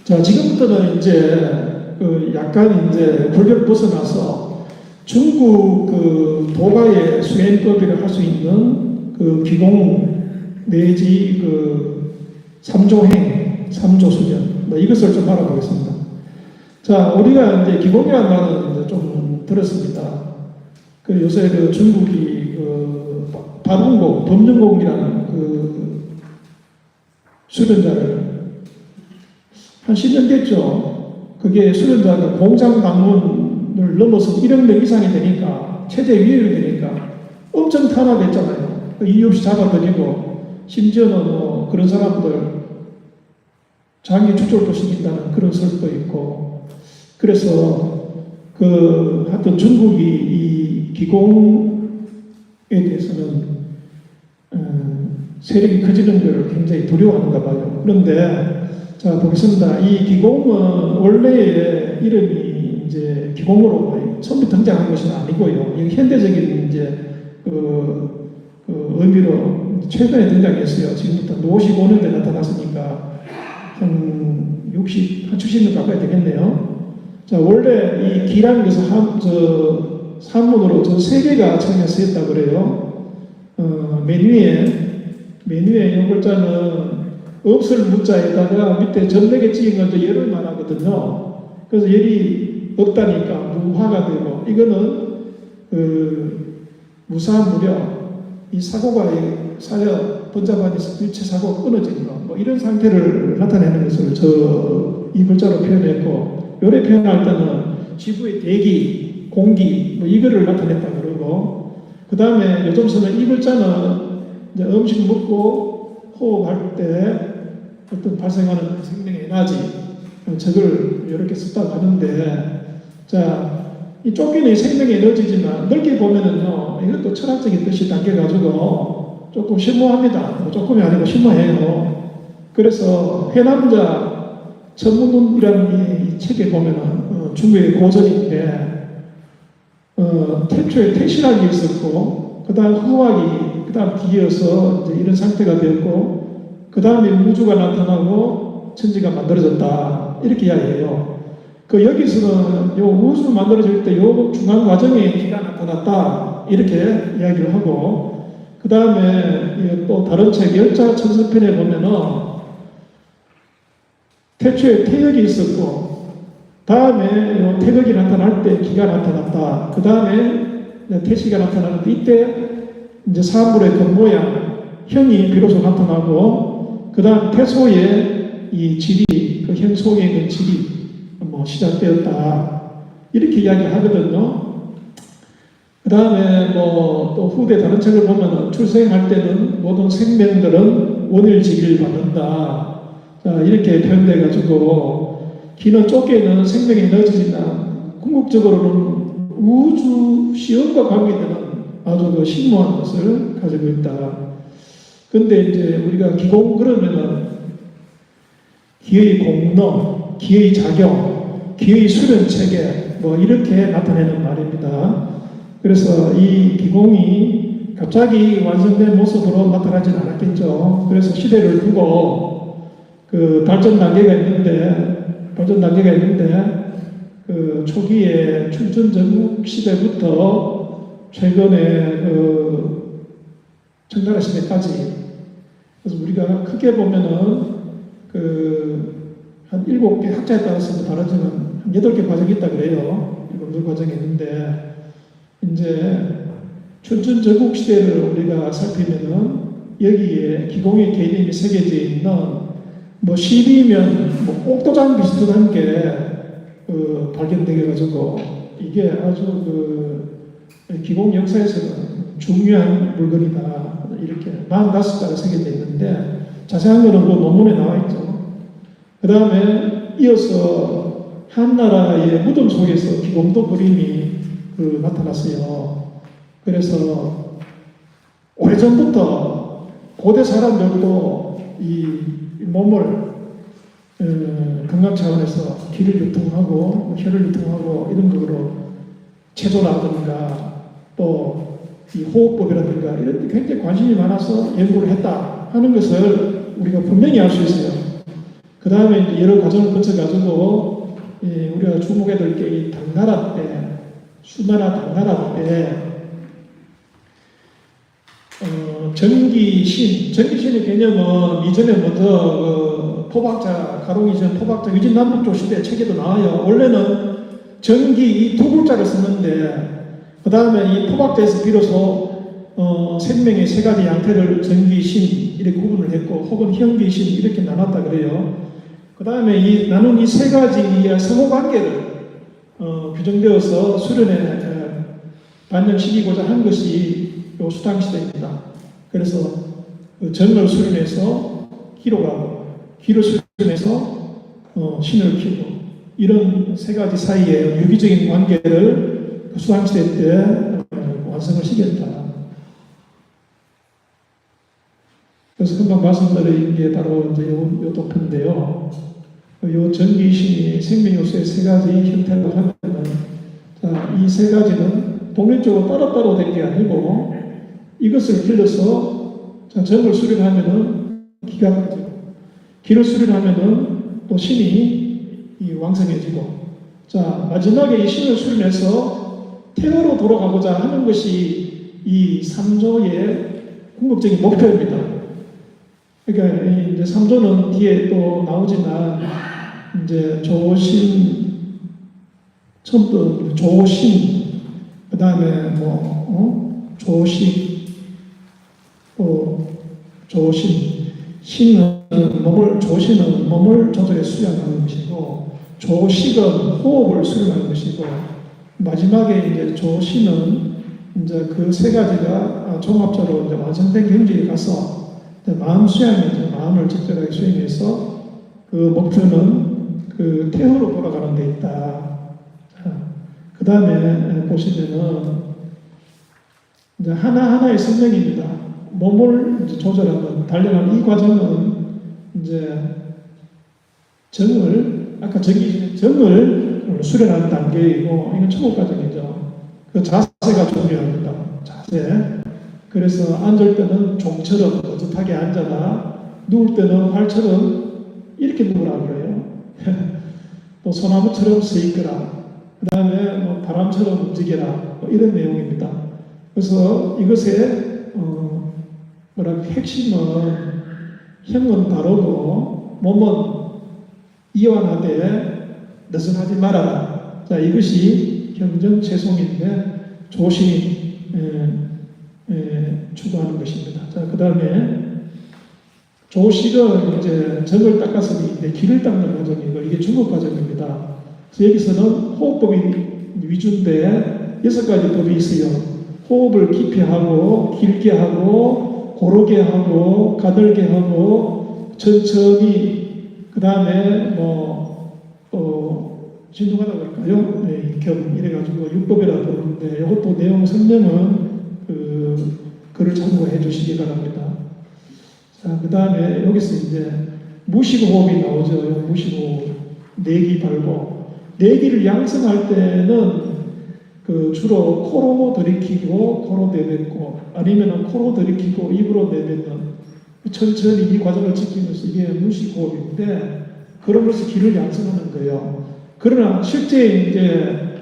자 지금부터는 이제 약간 이제 불교를 벗어나서 중국 도가의 수행법이라 할 수 있는 기공 내지 삼조행, 삼조수련 이것을 좀 알아보겠습니다. 자, 우리가 이제 기공이라는 말은 이제 좀 들었습니다. 요새 중국이 바른공, 법륜공이라는 수련자를 한 10년 됐죠. 그게 수련자가 공장 방문을 넘어서 1억 명 이상이 되니까 체제 위협이 되니까 엄청 탄압했잖아요. 이유 없이 잡아들이고 심지어는 뭐 그런 사람들 장기 추적도 시킨다는 그런 설도 있고 그래서 하여튼 중국이 이 기공에 대해서는 세력이 커지는 걸 굉장히 두려워하는가 봐요. 그런데 자 보겠습니다. 이 기공은 원래의 이름이 이제 기공으로 처음부터 등장한 것은 아니고요. 이게 현대적인 이제 의미로 최근에 등장했어요. 지금부터 55년대 나타났으니까 한 70년 가까이 되겠네요. 자, 원래 이 기라는 것은 산문으로 전 세계가 처음에 쓰였다고 그래요. 맨 위에 이 글자는 없을 무자에다가 밑에 전맥에 찍은 건 열을 말하거든요. 그래서 열이 없다니까 무화가 되고 이거는 무사무력 이 사고가 사여 번잡한에서 일체 사고가 끊어진 거, 뭐 이런 상태를 나타내는 것을 이 글자로 표현했고, 요래 표현할 때는 지구의 대기, 공기, 뭐 이거를 나타냈다 그러고, 그 다음에 요즘서는 이 글자는 이제 음식 먹고 호흡할 때 어떤 발생하는 생명의 에너지, 적을 이렇게 썼다고 하는데, 자, 이 쫓기는 생명의 에너지지만 넓게 보면은요, 이것도 철학적인 뜻이 담겨가지고 조금 심오합니다. 뭐 조금이 아니고 심오해요. 그래서 해남자 전문이라는 이 책에 보면은 중국의 고전인데, 태초에 태시라는 게 있었고, 그 다음 후학이, 그 다음 뒤이어서 이제 이런 상태가 되었고, 그 다음에 우주가 나타나고 천지가 만들어졌다. 이렇게 이야기해요. 그 여기서는 요 우주 만들어질 때 요 중간 과정에 기가 나타났다. 이렇게 이야기를 하고, 그 다음에 또 다른 책, 열차 천서편에 보면은 태초에 태역이 있었고, 다음에 태극이 나타날 때 기가 나타났다. 그 다음에 태시가 나타나는데 이때 이제 사물의 그 모양, 형이 비로소 나타나고, 그 다음 태소의 이 질이, 그 형 속에 있는 질이 뭐 시작되었다. 이렇게 이야기하거든요. 그 다음에 뭐 또 후대 다른 책을 보면 출생할 때는 모든 생명들은 원일지기를 받는다. 자, 이렇게 표현돼가지고, 기는 쫓겨있는 생명이 에너지지만 궁극적으로는 우주 시험과 관계되는 아주 그 심오한 것을 가지고 있다. 근데 이제 우리가 기공 그러면은 기의 공로, 기의 작용, 기의 수련 체계 뭐 이렇게 나타내는 말입니다. 그래서 이 기공이 갑자기 완성된 모습으로 나타나지는 않았겠죠. 그래서 시대를 두고 그 발전 단계가 있는데 그 초기에 춘천전국 시대부터 최근에 그 청나라 시대까지, 그래서 우리가 크게 보면은 한 7개 학자에 따라서 다르지만 한 8개 과정이 있다 그래요. 7개 과정이 있는데, 이제 춘천전국 시대를 우리가 살피면은 여기에 기공의 개념이 새겨져 있는 뭐 12면 뭐 옥도장 비슷한 게 발견되게 가지고, 이게 아주 기공 역사에서는 중요한 물건이다. 이렇게 45가지가 새겨져 있는데, 자세한 거는 그 논문에 나와 있죠. 그 다음에 이어서 한나라의 무덤 속에서 기공도 그림이 나타났어요. 그래서 오래전부터 고대 사람들도 이 몸을 건강 차원에서 기를 유통하고 혈을 유통하고 이런 거로 체조라든가 또 이 호흡법이라든가 이런 데 굉장히 관심이 많아서 연구를 했다 하는 것을 우리가 분명히 알 수 있어요. 그 다음에 여러 과정을 거쳐가지고 우리가 주목해야 될 게 이 당나라 때, 수나라 당나라 때 전기신의 개념은 이전에 먼저 포박자, 가롱 이전 포박자 유진남북조 시대 책에도 나와요. 원래는 전기 이 두 글자를 쓰는데, 그 다음에 이 포박자에서 비로소 생명의 세 가지 양태를 전기신 이렇게 구분을 했고, 혹은 형기신 이렇게 나눴다 그래요. 그 다음에 나눈 이 세 가지의 상호관계를 규정되어서 수련에 반영시키고자 한 것이 요 수당시대입니다. 그래서 정을 수련해서 기로 가고, 기를 수련해서 신을 키우고, 이런 세 가지 사이에 유기적인 관계를 수당시대 때 완성을 시켰다. 그래서 금방 말씀드린 게 바로 이제 요 도표인데요. 요 전기신이 생명요소의 세 가지 형태로 하면은, 자, 이 세 가지는 독립적으로 따로따로 된 게 아니고, 이것을 길러서, 자, 정을 수련하면은 기가 막히고, 기를 수련하면은 또 신이 왕성해지고, 자, 마지막에 이 신을 수련해서 태어로 돌아가고자 하는 것이 이 3조의 궁극적인 목표입니다. 그러니까 이제 3조는 뒤에 또 나오지만, 이제 처음부터 조신, 그 다음에 조식, 또 조신, 조신은 몸을 조절해 수양하는 것이고, 조식은 호흡을 수련하는 것이고, 마지막에 이제 조신은 이제 그 세 가지가 종합적으로 이제 완성된 경지에 가서 마음 수양이죠. 마음을 적절하게 수행해서 그 목표는 그 태호로 돌아가는 데 있다. 그 다음에 보시면은 이제 하나하나의 성령입니다. 몸을 이제 조절하는 단련하는 이 과정은 이제 아까 정을 수련하는 단계이고 이건 초보 과정이죠. 그 자세가 중요합니다. 자세. 그래서 앉을 때는 종처럼 어긋하게 앉아라. 누울 때는 활처럼 이렇게 누우라고 그래요. 또 소나무처럼 서 있거라. 그 다음에 뭐 바람처럼 움직여라. 뭐 이런 내용입니다. 그래서 이것의 핵심은 형은 바르고 몸은 이완하되 느슨하지 말아라. 자, 이것이 경전체송인데 조심히 추구하는 것입니다. 자, 그 다음에 조식은 이제 정을 닦았으니 길을 닦는 과정이고 이게 중급 과정입니다. 여기서는 호흡법이 위주인데 6가지 법이 있어요. 호흡을 깊이 하고 길게 하고 고르게 하고 가늘게 하고 천천히 그 다음에 진중하다고 할까요? 네, 이래가지고 육법이라고 부르는데 이것도 내용 설명은 글을 참고해 주시기 바랍니다. 자, 그 다음에 여기서 이제 무식호흡이 나오죠. 무식호흡. 내기 발고. 내기를 양성할 때는 주로 코로 들이키고 코로 내뱉고 아니면 코로 들이키고 입으로 내뱉는 천천히 이 과정을 지키면서 이게 무식호흡인데 그러면서 기를 양성하는 거예요. 그러나 실제 이제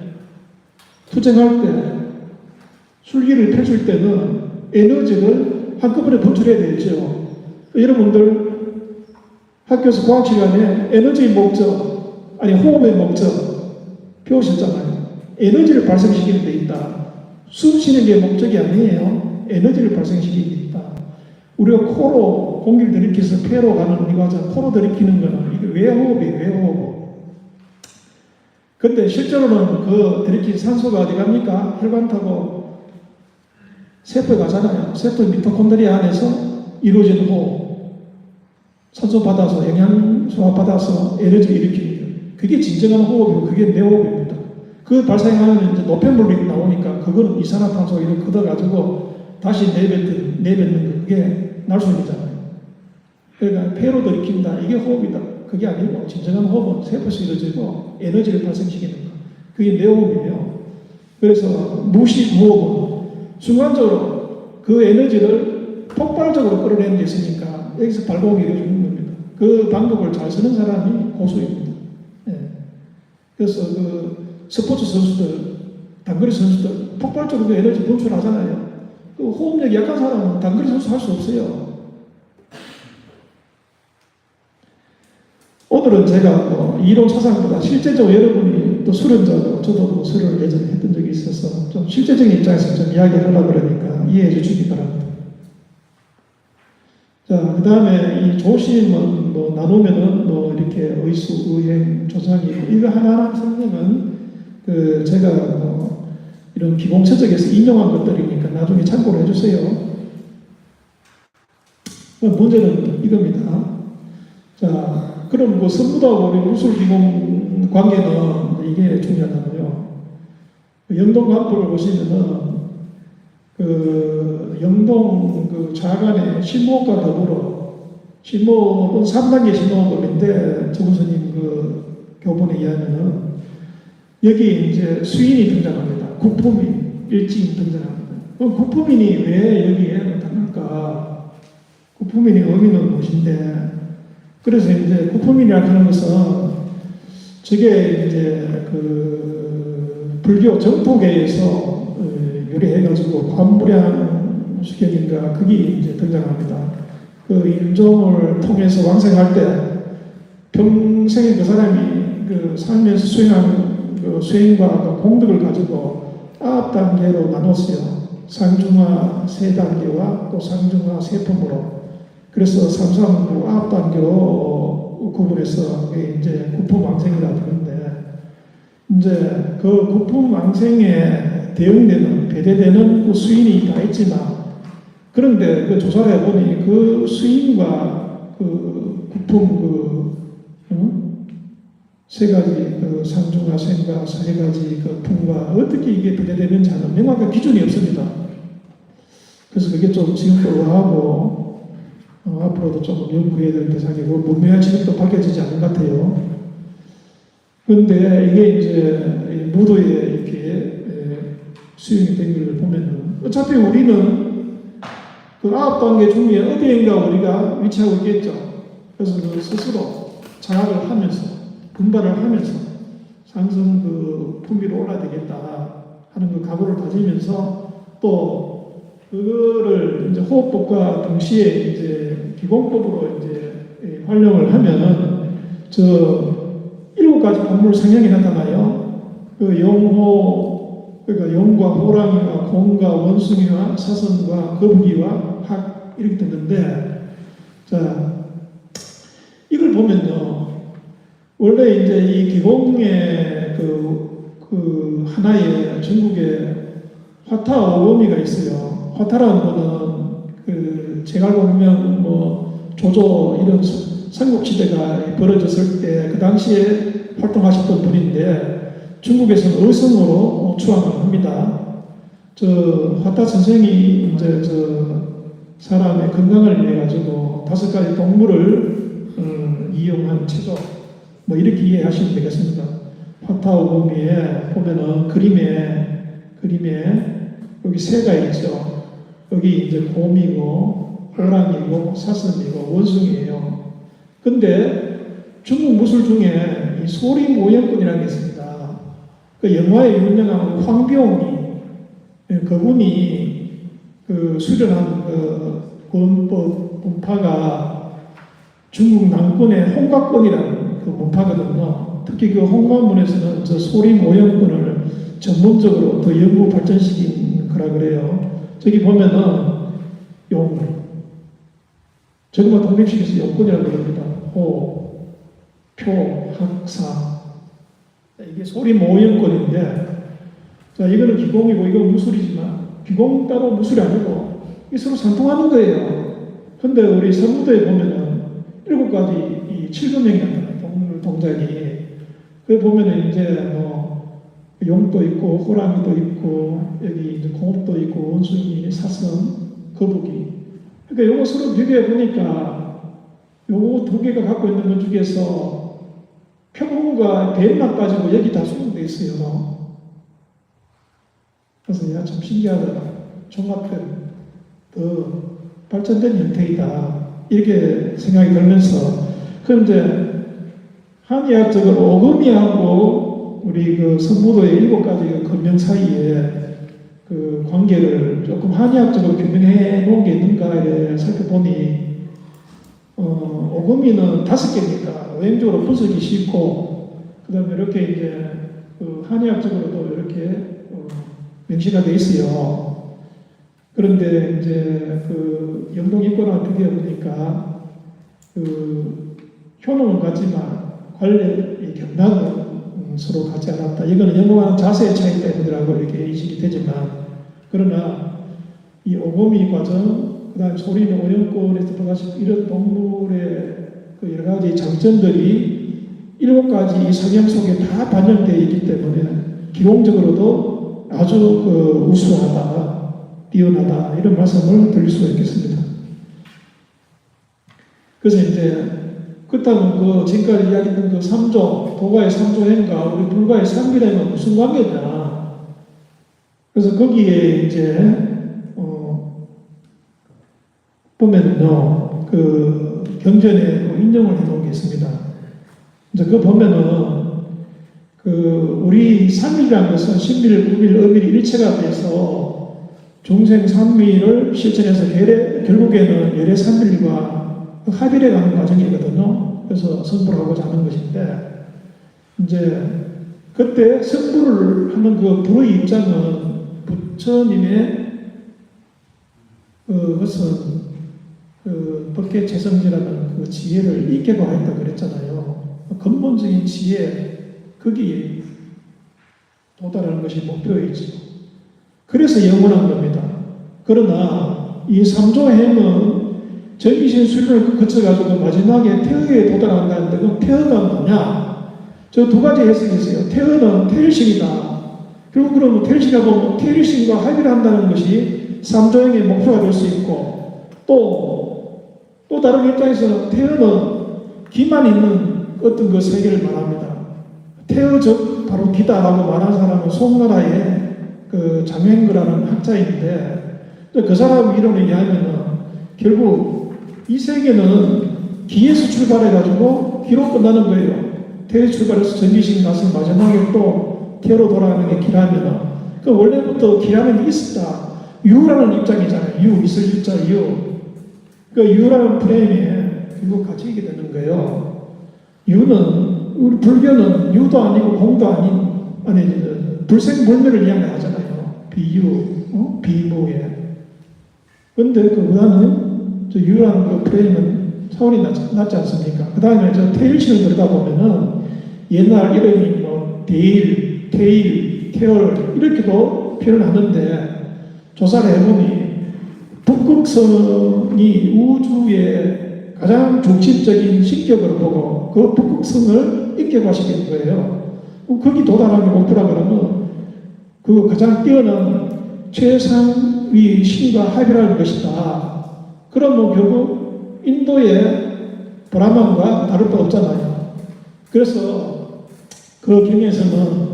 투쟁할 때 술기를 펴줄 때는 에너지를 한꺼번에 분출해야 되죠. 여러분들 학교에서 과학 시간에 에너지의 목적, 아니 호흡의 목적 배우셨잖아요. 에너지를 발생시키는 데 있다. 숨 쉬는 게 목적이 아니에요. 에너지를 발생시키는 데 있다. 우리가 코로 공기를 들이켜서 폐로 가는 이 과정, 코로 들이키는 거는 이게 외호흡이에요. 외호흡. 근데 실제로는 그 들이킨 산소가 어디 갑니까? 혈관 타고 세포에 가잖아요. 세포 미토콘드리아 안에서 이루어지는 호흡. 산소 받아서 영양소화 받아서 에너지 일으키는 거예요. 그게 진정한 호흡이고 그게 내호흡입니다. 그 발생하면 이제 노폐물이 나오니까 그거는 이산화탄소 이렇게 걷어가지고 다시 내뱉는 거 그게 날숨이잖아요. 그러니까 폐로 들이킨다. 이게 호흡이다. 그게 아니고 진정한 호흡은 세포에서 이루어지고 에너지를 발생시키는 거. 그게 내호흡이에요. 그래서 무식호흡은 순간적으로 그 에너지를 폭발적으로 끌어내는 게 있으니까 여기서 발광이 이루어지는 겁니다. 그 방법을 잘 쓰는 사람이 고수입니다. 네. 그래서 스포츠 선수들, 단거리 선수들 폭발적으로 그 에너지 분출하잖아요. 그 호흡력이 약한 사람은 단거리 선수 할 수 없어요. 오늘은 제가 이론 사상보다 실제적으로 여러분이 또 술은자도 저도 술을 예전에 했던 적이 있어서 좀 실제적인 입장에서 좀 이야기하려고 그러니까 이해해 주시기 바랍니다. 자, 그 다음에 이 조심은 나누면은 이렇게 의수, 의행, 조상이 이거 하나하나 설명은 제가 이런 기공처적에서 인용한 것들이니까 나중에 참고를 해주세요. 문제는 이겁니다. 자, 그럼 선무도하고 우리 무술기공 관계는 이게 중요하다고요. 영동관포를 보시면은 영동 자간의 신모업과 더불어 신모업은 3단계 신모업인데 정선생님 교본에 의하면은 여기 이제 수인이 등장합니다. 국품인 일찍 등장합니다. 그럼 국품인이 왜 여기에 나타날까? 국품인의 의미는 무엇인데? 그래서 이제 국품인이라고 하는 것은 저게 이제 불교 정토계에서 유래해가지고 관부량 수견인가 그게 이제 등장합니다. 그 인종을 통해서 왕생할 때 평생에 그 사람이 살면서 수행한 수행과 공덕을 가지고 9단계로 나눴어요. 상중하 3단계와 또 상중하 3품으로. 그래서 삼삼부 9단계로 구분해서 이제 구품왕생이라고 하는데 이제 그 구품왕생에 대응되는 배대되는 수인이 다 있지만 그런데 그 조사를 해보니 그 수임과 그 부품 세 가지 그 상중하, 생가, 세 가지 그 품과 어떻게 이게 비례되는지 하는 명확한 기준이 없습니다. 그래서 그게 좀 지금도 의아하고 앞으로도 조금 연구해야 될 대상이고 문명한 지금도 밝혀지지 않은 것 같아요. 그런데 이게 이제 무도에 이렇게 수용이 된 걸 보면은 어차피 우리는 그 9단계 중에 어디인가 우리가 위치하고 있겠죠. 그래서 그 스스로 자각을 하면서 분발을 하면서 상승 그 품위로 올라야 되겠다 하는 그 각오를 가지면서 또 그거를 이제 호흡법과 동시에 이제 기공법으로 이제 활용을 하면은 저 7가지 법물 성향이 나타나요. 그 영호, 그러니까 영과 호랑이와 곰과 원숭이와 사슴과 거북이와 학 이렇게 되는데, 자 이걸 보면요, 원래 이제 이 기공의 그 하나의 중국의 화타 오거미가 있어요. 화타라는 거는 그 제가 알고 보면 뭐 조조 이런 삼국시대가 벌어졌을 때 그 당시에 활동하셨던 분인데 중국에서는 의성으로 추앙을 합니다. 저 화타 선생이 이제 저 사람의 건강을 위해 가지고 5가지 동물을 이용한 체조 뭐 이렇게 이해하시면 되겠습니다. 화타오범위에 보면은 그림에 여기 새가 있죠. 여기 이제 곰이고 호랑이고 사슴이고 원숭이에요. 근데 중국 무술 중에 이 소리 모형꾼이라는 게 있습니다. 그 영화에 유명한 황병이 그분이 그 수련한 그 권법 문파가 중국 남권의 홍각권이라는 그 문파거든요. 특히 그 홍가문에서는 저 소리 모형꾼을 전문적으로 더 연구 발전시킨 거라 그래요. 저기 보면은 용, 저거만 독립시켜서 용꾼이라고 그럽니다. 호, 표, 학사. 이게 소리 모형꾼인데, 자 이거는 기공이고 이건 무술이지만 기공 따로 무술이 아니고 이게 서로 상통하는 거예요. 근데 우리 서무도에 보면은 7가지 이 7금형이 나타나요. 동물 동작이. 그 보면은 이제 뭐 용도 있고 호랑이도 있고 여기 이제 공업도 있고 원숭이, 사슴, 거북이. 그러니까 요거 서로 비교해 보니까 요거 2개가 갖고 있는 것 중에서 표본과 뱀만 빠지고 여기 다 수용돼 있어요. 그래서 야 참 신기하다. 종합된 더 발전된 형태이다. 이렇게 생각이 들면서 그런데 한의학적으로 오금이하고 우리 그 성무도의 7가지 금명 사이에 그 관계를 조금 한의학적으로 규명해 놓은 게 있는가를 살펴보니 오금이는 5개니까 외형적으로 분석이 쉽고 그 다음에 이렇게 이제 그 한의학적으로도 이렇게 명시가 돼 있어요. 그런데 이제 그 영동인권과 비교해 보니까 그 효능은 같지만 관련의 경락은 서로 같지 않았다. 이거는 연구하는 자세의 차이 때문이라고 이렇게 인식이 되지만, 그러나 이 오거미 과정, 그 다음에 소리는 오형권에서 들어가신 이런 동물의 그 여러 가지 장점들이 7가지 이 성향 속에 다 반영되어 있기 때문에 기록적으로도 아주 그 우수하다, 뛰어나다 이런 말씀을 드릴 수가 있겠습니다. 그래서 이제 그렇다면 그 지금까지 이야기했던 그 3조, 도가의 3조행과 우리 불가의 3비례는 무슨 관계냐? 그래서 거기에 이제 보면은요, 그 경전에 인용을 해놓은 게 있습니다. 이제 그거 보면은 그 우리 3일이라는 것은 신밀, 구밀, 어밀이 일체가 돼서 중생 3밀을 실천해서 결국에는 열의 3밀과 합일해 가는 과정이거든요. 그래서 성불을 하고자 하는 것인데, 이제 그때 성불을 하는 그 불의 입장은 부처님의 그것은 그 법계 재성지라는 그 지혜를 있게 봐했다 그랬잖아요. 근본적인 지혜, 거기에 도달하는 것이 목표이죠. 그래서 영원한 겁니다. 그러나 이 삼조행은 전기신 수련을 거쳐가지고 마지막에 태어에 도달한다는데 그 태어가 뭐냐? 저 두 가지 해석이 있어요. 태어는 태일신이다. 결국 그러면 태일신이라고 하면 태일신과 합의를 한다는 것이 삼조행의 목표가 될 수 있고 또 다른 입장에서는 태어는 기만 있는 어떤 그 세계를 말합니다. 태어 즉 바로 기다라고 말한 사람은 송나라의 그 장행거라는 학자인데 그 사람 이론에 의하면은 결국 이 세계는 기에서 출발해가지고 기로 끝나는 거예요. 태에 출발해서 전기신 가서 마지막에 또 태로 돌아가는 게 기라면은 그 원래부터 기라는 게 있었다. 유라는 입장이잖아요. 유 있을 유자 유. 그 유라는 프레임에 결국 같이 있게 되는 거예요. 유는 우리 불교는 유도 아니고 공도 아닌 불생불멸을 이야기하잖아요. 비유, 비무에. 근데 그보다는 저 유라는 그 프레임은 차원이 낮지 않습니까? 그 다음에 저 태일신을 들여다보면은 옛날 이름이 뭐 데일, 테일, 태열 이렇게도 표현을 하는데 조사를 해보니 북극성이 우주의 가장 중심적인 신격으로 보고 그 북극성을 입격화시킨 거예요. 거기 도달하는 목표라 그러면 그 가장 뛰어난 최상위 신과 합의라는 것이다. 그러면 결국 인도의 브라만과 다를 바 없잖아요. 그래서 그 경에서는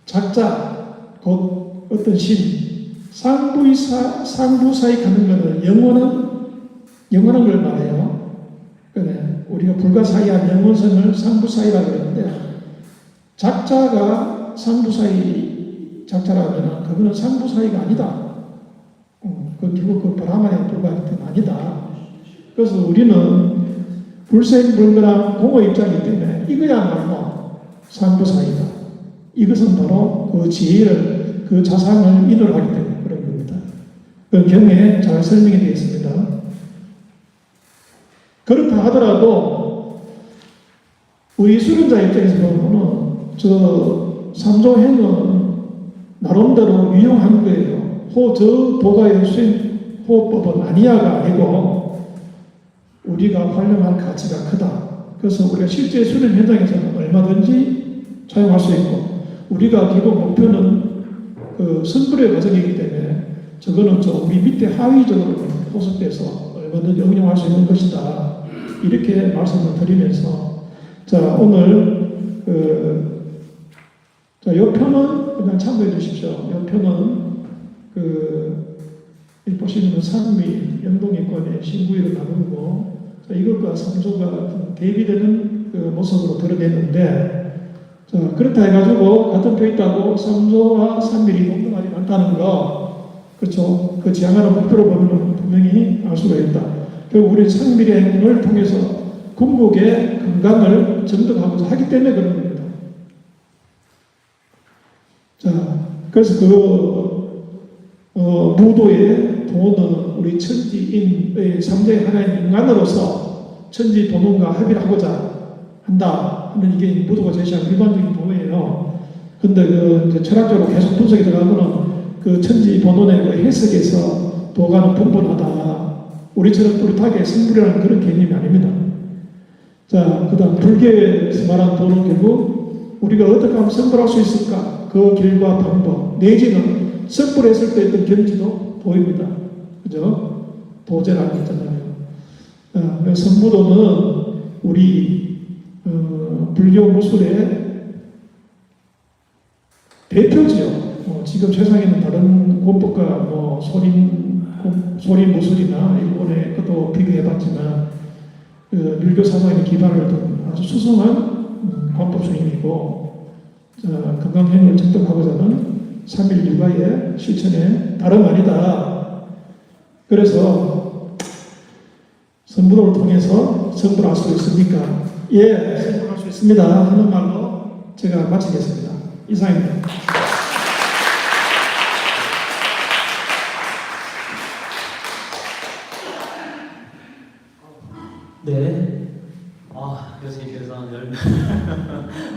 작자, 곧 어떤 신, 상부사에 가는 것은 영원한 걸 말해요. 그래, 우리가 불가사의한 영원성을 상부사이라고 그러는데, 작자가 상부사이 작자라면 그거는 상부사이가 아니다. 그 결국 그 브라만에 불과하기 때문에 아니다. 그래서 우리는 불생불멸한 공의 입장이기 때문에 이거야말로 상부사이다. 이것은 바로 그 지혜를, 그 자상을 인도하기 때문에 그런 겁니다. 그 경에 잘 설명이 되어 있습니다. 그렇다 하더라도 우리 수련자 입장에서 보면 저 삼조행은 나름대로 유용한 거예요. 저 도가의 수행호법은 아니야가 아니고 우리가 활용할 가치가 크다. 그래서 우리가 실제 수련 현장에서는 얼마든지 사용할 수 있고 우리가 기본 목표는 그 선불의 과정이기 때문에 저거는 좀 우리 밑에 하위적으로 포섭돼서 얼마든지 응용할 수 있는 것이다. 이렇게 말씀을 드리면서 자 오늘 자, 요 표는 그냥 참고해 주십시오. 요 표는 이 보시면 산미 영동이권의 신구위를 나누고 자, 이것과 삼조가 대비되는 그 모습으로 드러냈는데 자, 그렇다 해가지고 같은 표 있다고 삼조와 산밀이 동등하지 않다는 거 그렇죠. 그 지향하는 목표로 보면 분명히 알 수가 있다. 결국 우리 산밀행을 통해서 궁극의 건강을 정득하고자 하기 때문에 그런 겁니다. 자, 그래서 무도의 도는 우리 천지인의 3대 하나의 인간으로서 천지 도문과 합의를 하고자 한다 하는 이게 무도가 제시한 일반적인 도예요. 근데 이제 철학적으로 계속 분석이 들어가면은 그 천지 본원의 그 해석에서 도가는 분분하다. 우리처럼 뚜렷하게 승부라는 그런 개념이 아닙니다. 자, 그 다음 불교에서 말한 도는 결국 우리가 어떻게 하면 승부할 수 있을까? 그 길과 방법, 내지는 승부했을 때 어떤 경지도 보입니다. 그죠? 도제라는 게 있잖아요. 선무도는 우리 불교 무술의 대표지요. 지금 세상에는 다른 권법과 소림 무술이나 일본의 것도 비교해봤지만 밀교 사상의 기반을 둔 아주 수성한 권법 수행이고 건강행을 습득하고자 하는 3일 육아의 실천에 다름 아니다. 그래서 선부도를 통해서 성불할 수 있습니까? 예, 성불할 수 있습니다. 하는 말로 제가 마치겠습니다. 이상입니다. 네. 교수님께서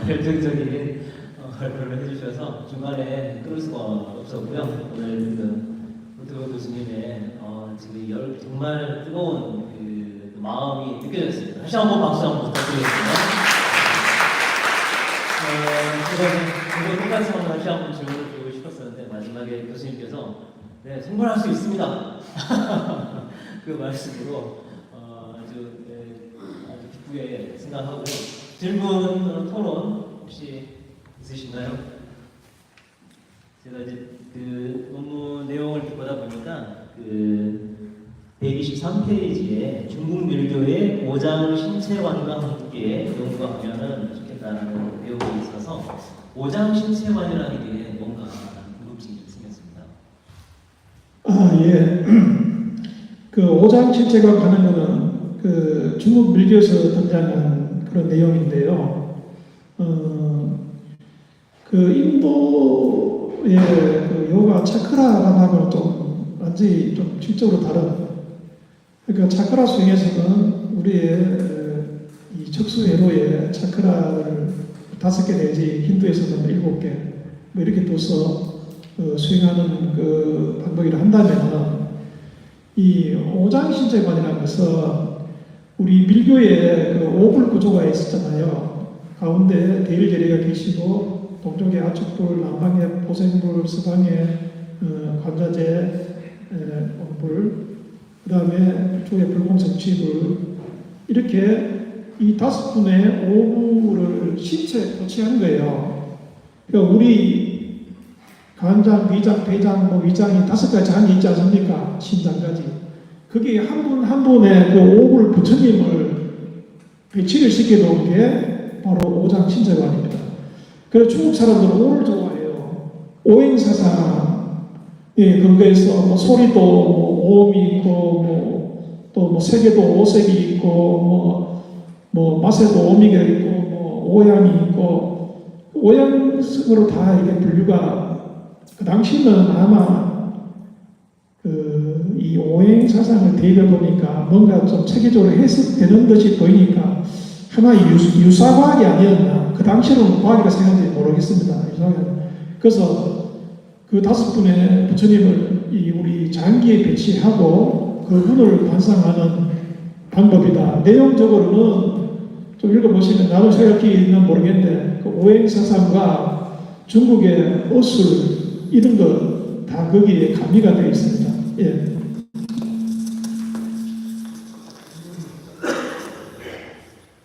열정적인 발표를 해주셔서 중간에 끊을 수가 없었고요. 오늘 그 노태우 교수님의 지금 정말 뜨거운 그 마음이 느껴졌습니다. 다시 한번 박수 한번 부탁드리겠습니다. 제가 똑같이 한번 다시 한번 질문을 드리고 싶었었는데 마지막에 교수님께서 네, 승부할 수 있습니다. 그 말씀으로 아주 기쁘게 생각하고요. 질문, 토론 혹시 있으신가요? 제가 이제 그 논문 내용을 이렇게 보다 보니까 그 123페이지에 중국 밀교의 오장 신채관과 함께 연구하면은 좋겠다는 내용이 있어서 오장 신채관이라는 게 뭔가 궁금증이 생겼습니다. 아, 예. 그 오장 신채관 하는 거는 그 중국 밀교에서 등장한 그런 내용인데요. 그 인도의 그 요가 차크라라는 좀 완전히 좀 질적으로 다른. 그러니까 차크라 수행에서는 우리의 이 척수회로의 차크라를 5개 내지 힌두에서는 7개 뭐 이렇게 둬서 수행하는 그 방법이라 한다면 이 오장신채관이라는 것은 우리 밀교에 그 오불 구조가 있었잖아요. 가운데 대일제리가 계시고 동쪽에 아축불, 남방에 보생불, 서방에 관자재, 불, 그 다음에 쪽에 불공성취불 이렇게 이 5분의 오불을 신체에 토치한 거예요. 그러니까 우리 간장, 위장, 폐장, 뭐 위장이 5가지 장이 있지 않습니까? 신장까지. 거기에 한 분 한 분의 그 오불 부처님을 배치를 시켜놓은 게 바로 오장 신채관입니다. 그래서 중국 사람들은 오를 좋아해요. 오행사상, 예, 그거에서 뭐 소리도 뭐 오음이 있고, 또 뭐 색에도 오색이 있고, 뭐 맛에도 오미가 있고, 뭐 오향이 있고, 오향으로 다 이게 분류가, 그 당시는 아마 이 오행 사상을 대입해 보니까 뭔가 좀 체계적으로 해석되는 듯이 보이니까 하나의 유사과학이 아니었나. 그 당시로는 과학이라 생각하는지 모르겠습니다. 그래서 그 5분의 부처님을 우리 장기에 배치하고 그분을 관상하는 방법이다. 내용적으로는 좀 읽어보시면 나도 생각하기는 모르겠는데 그 오행사상과 중국의 어술 이런 거 다 거기에 가미가 되어 있습니다. 예.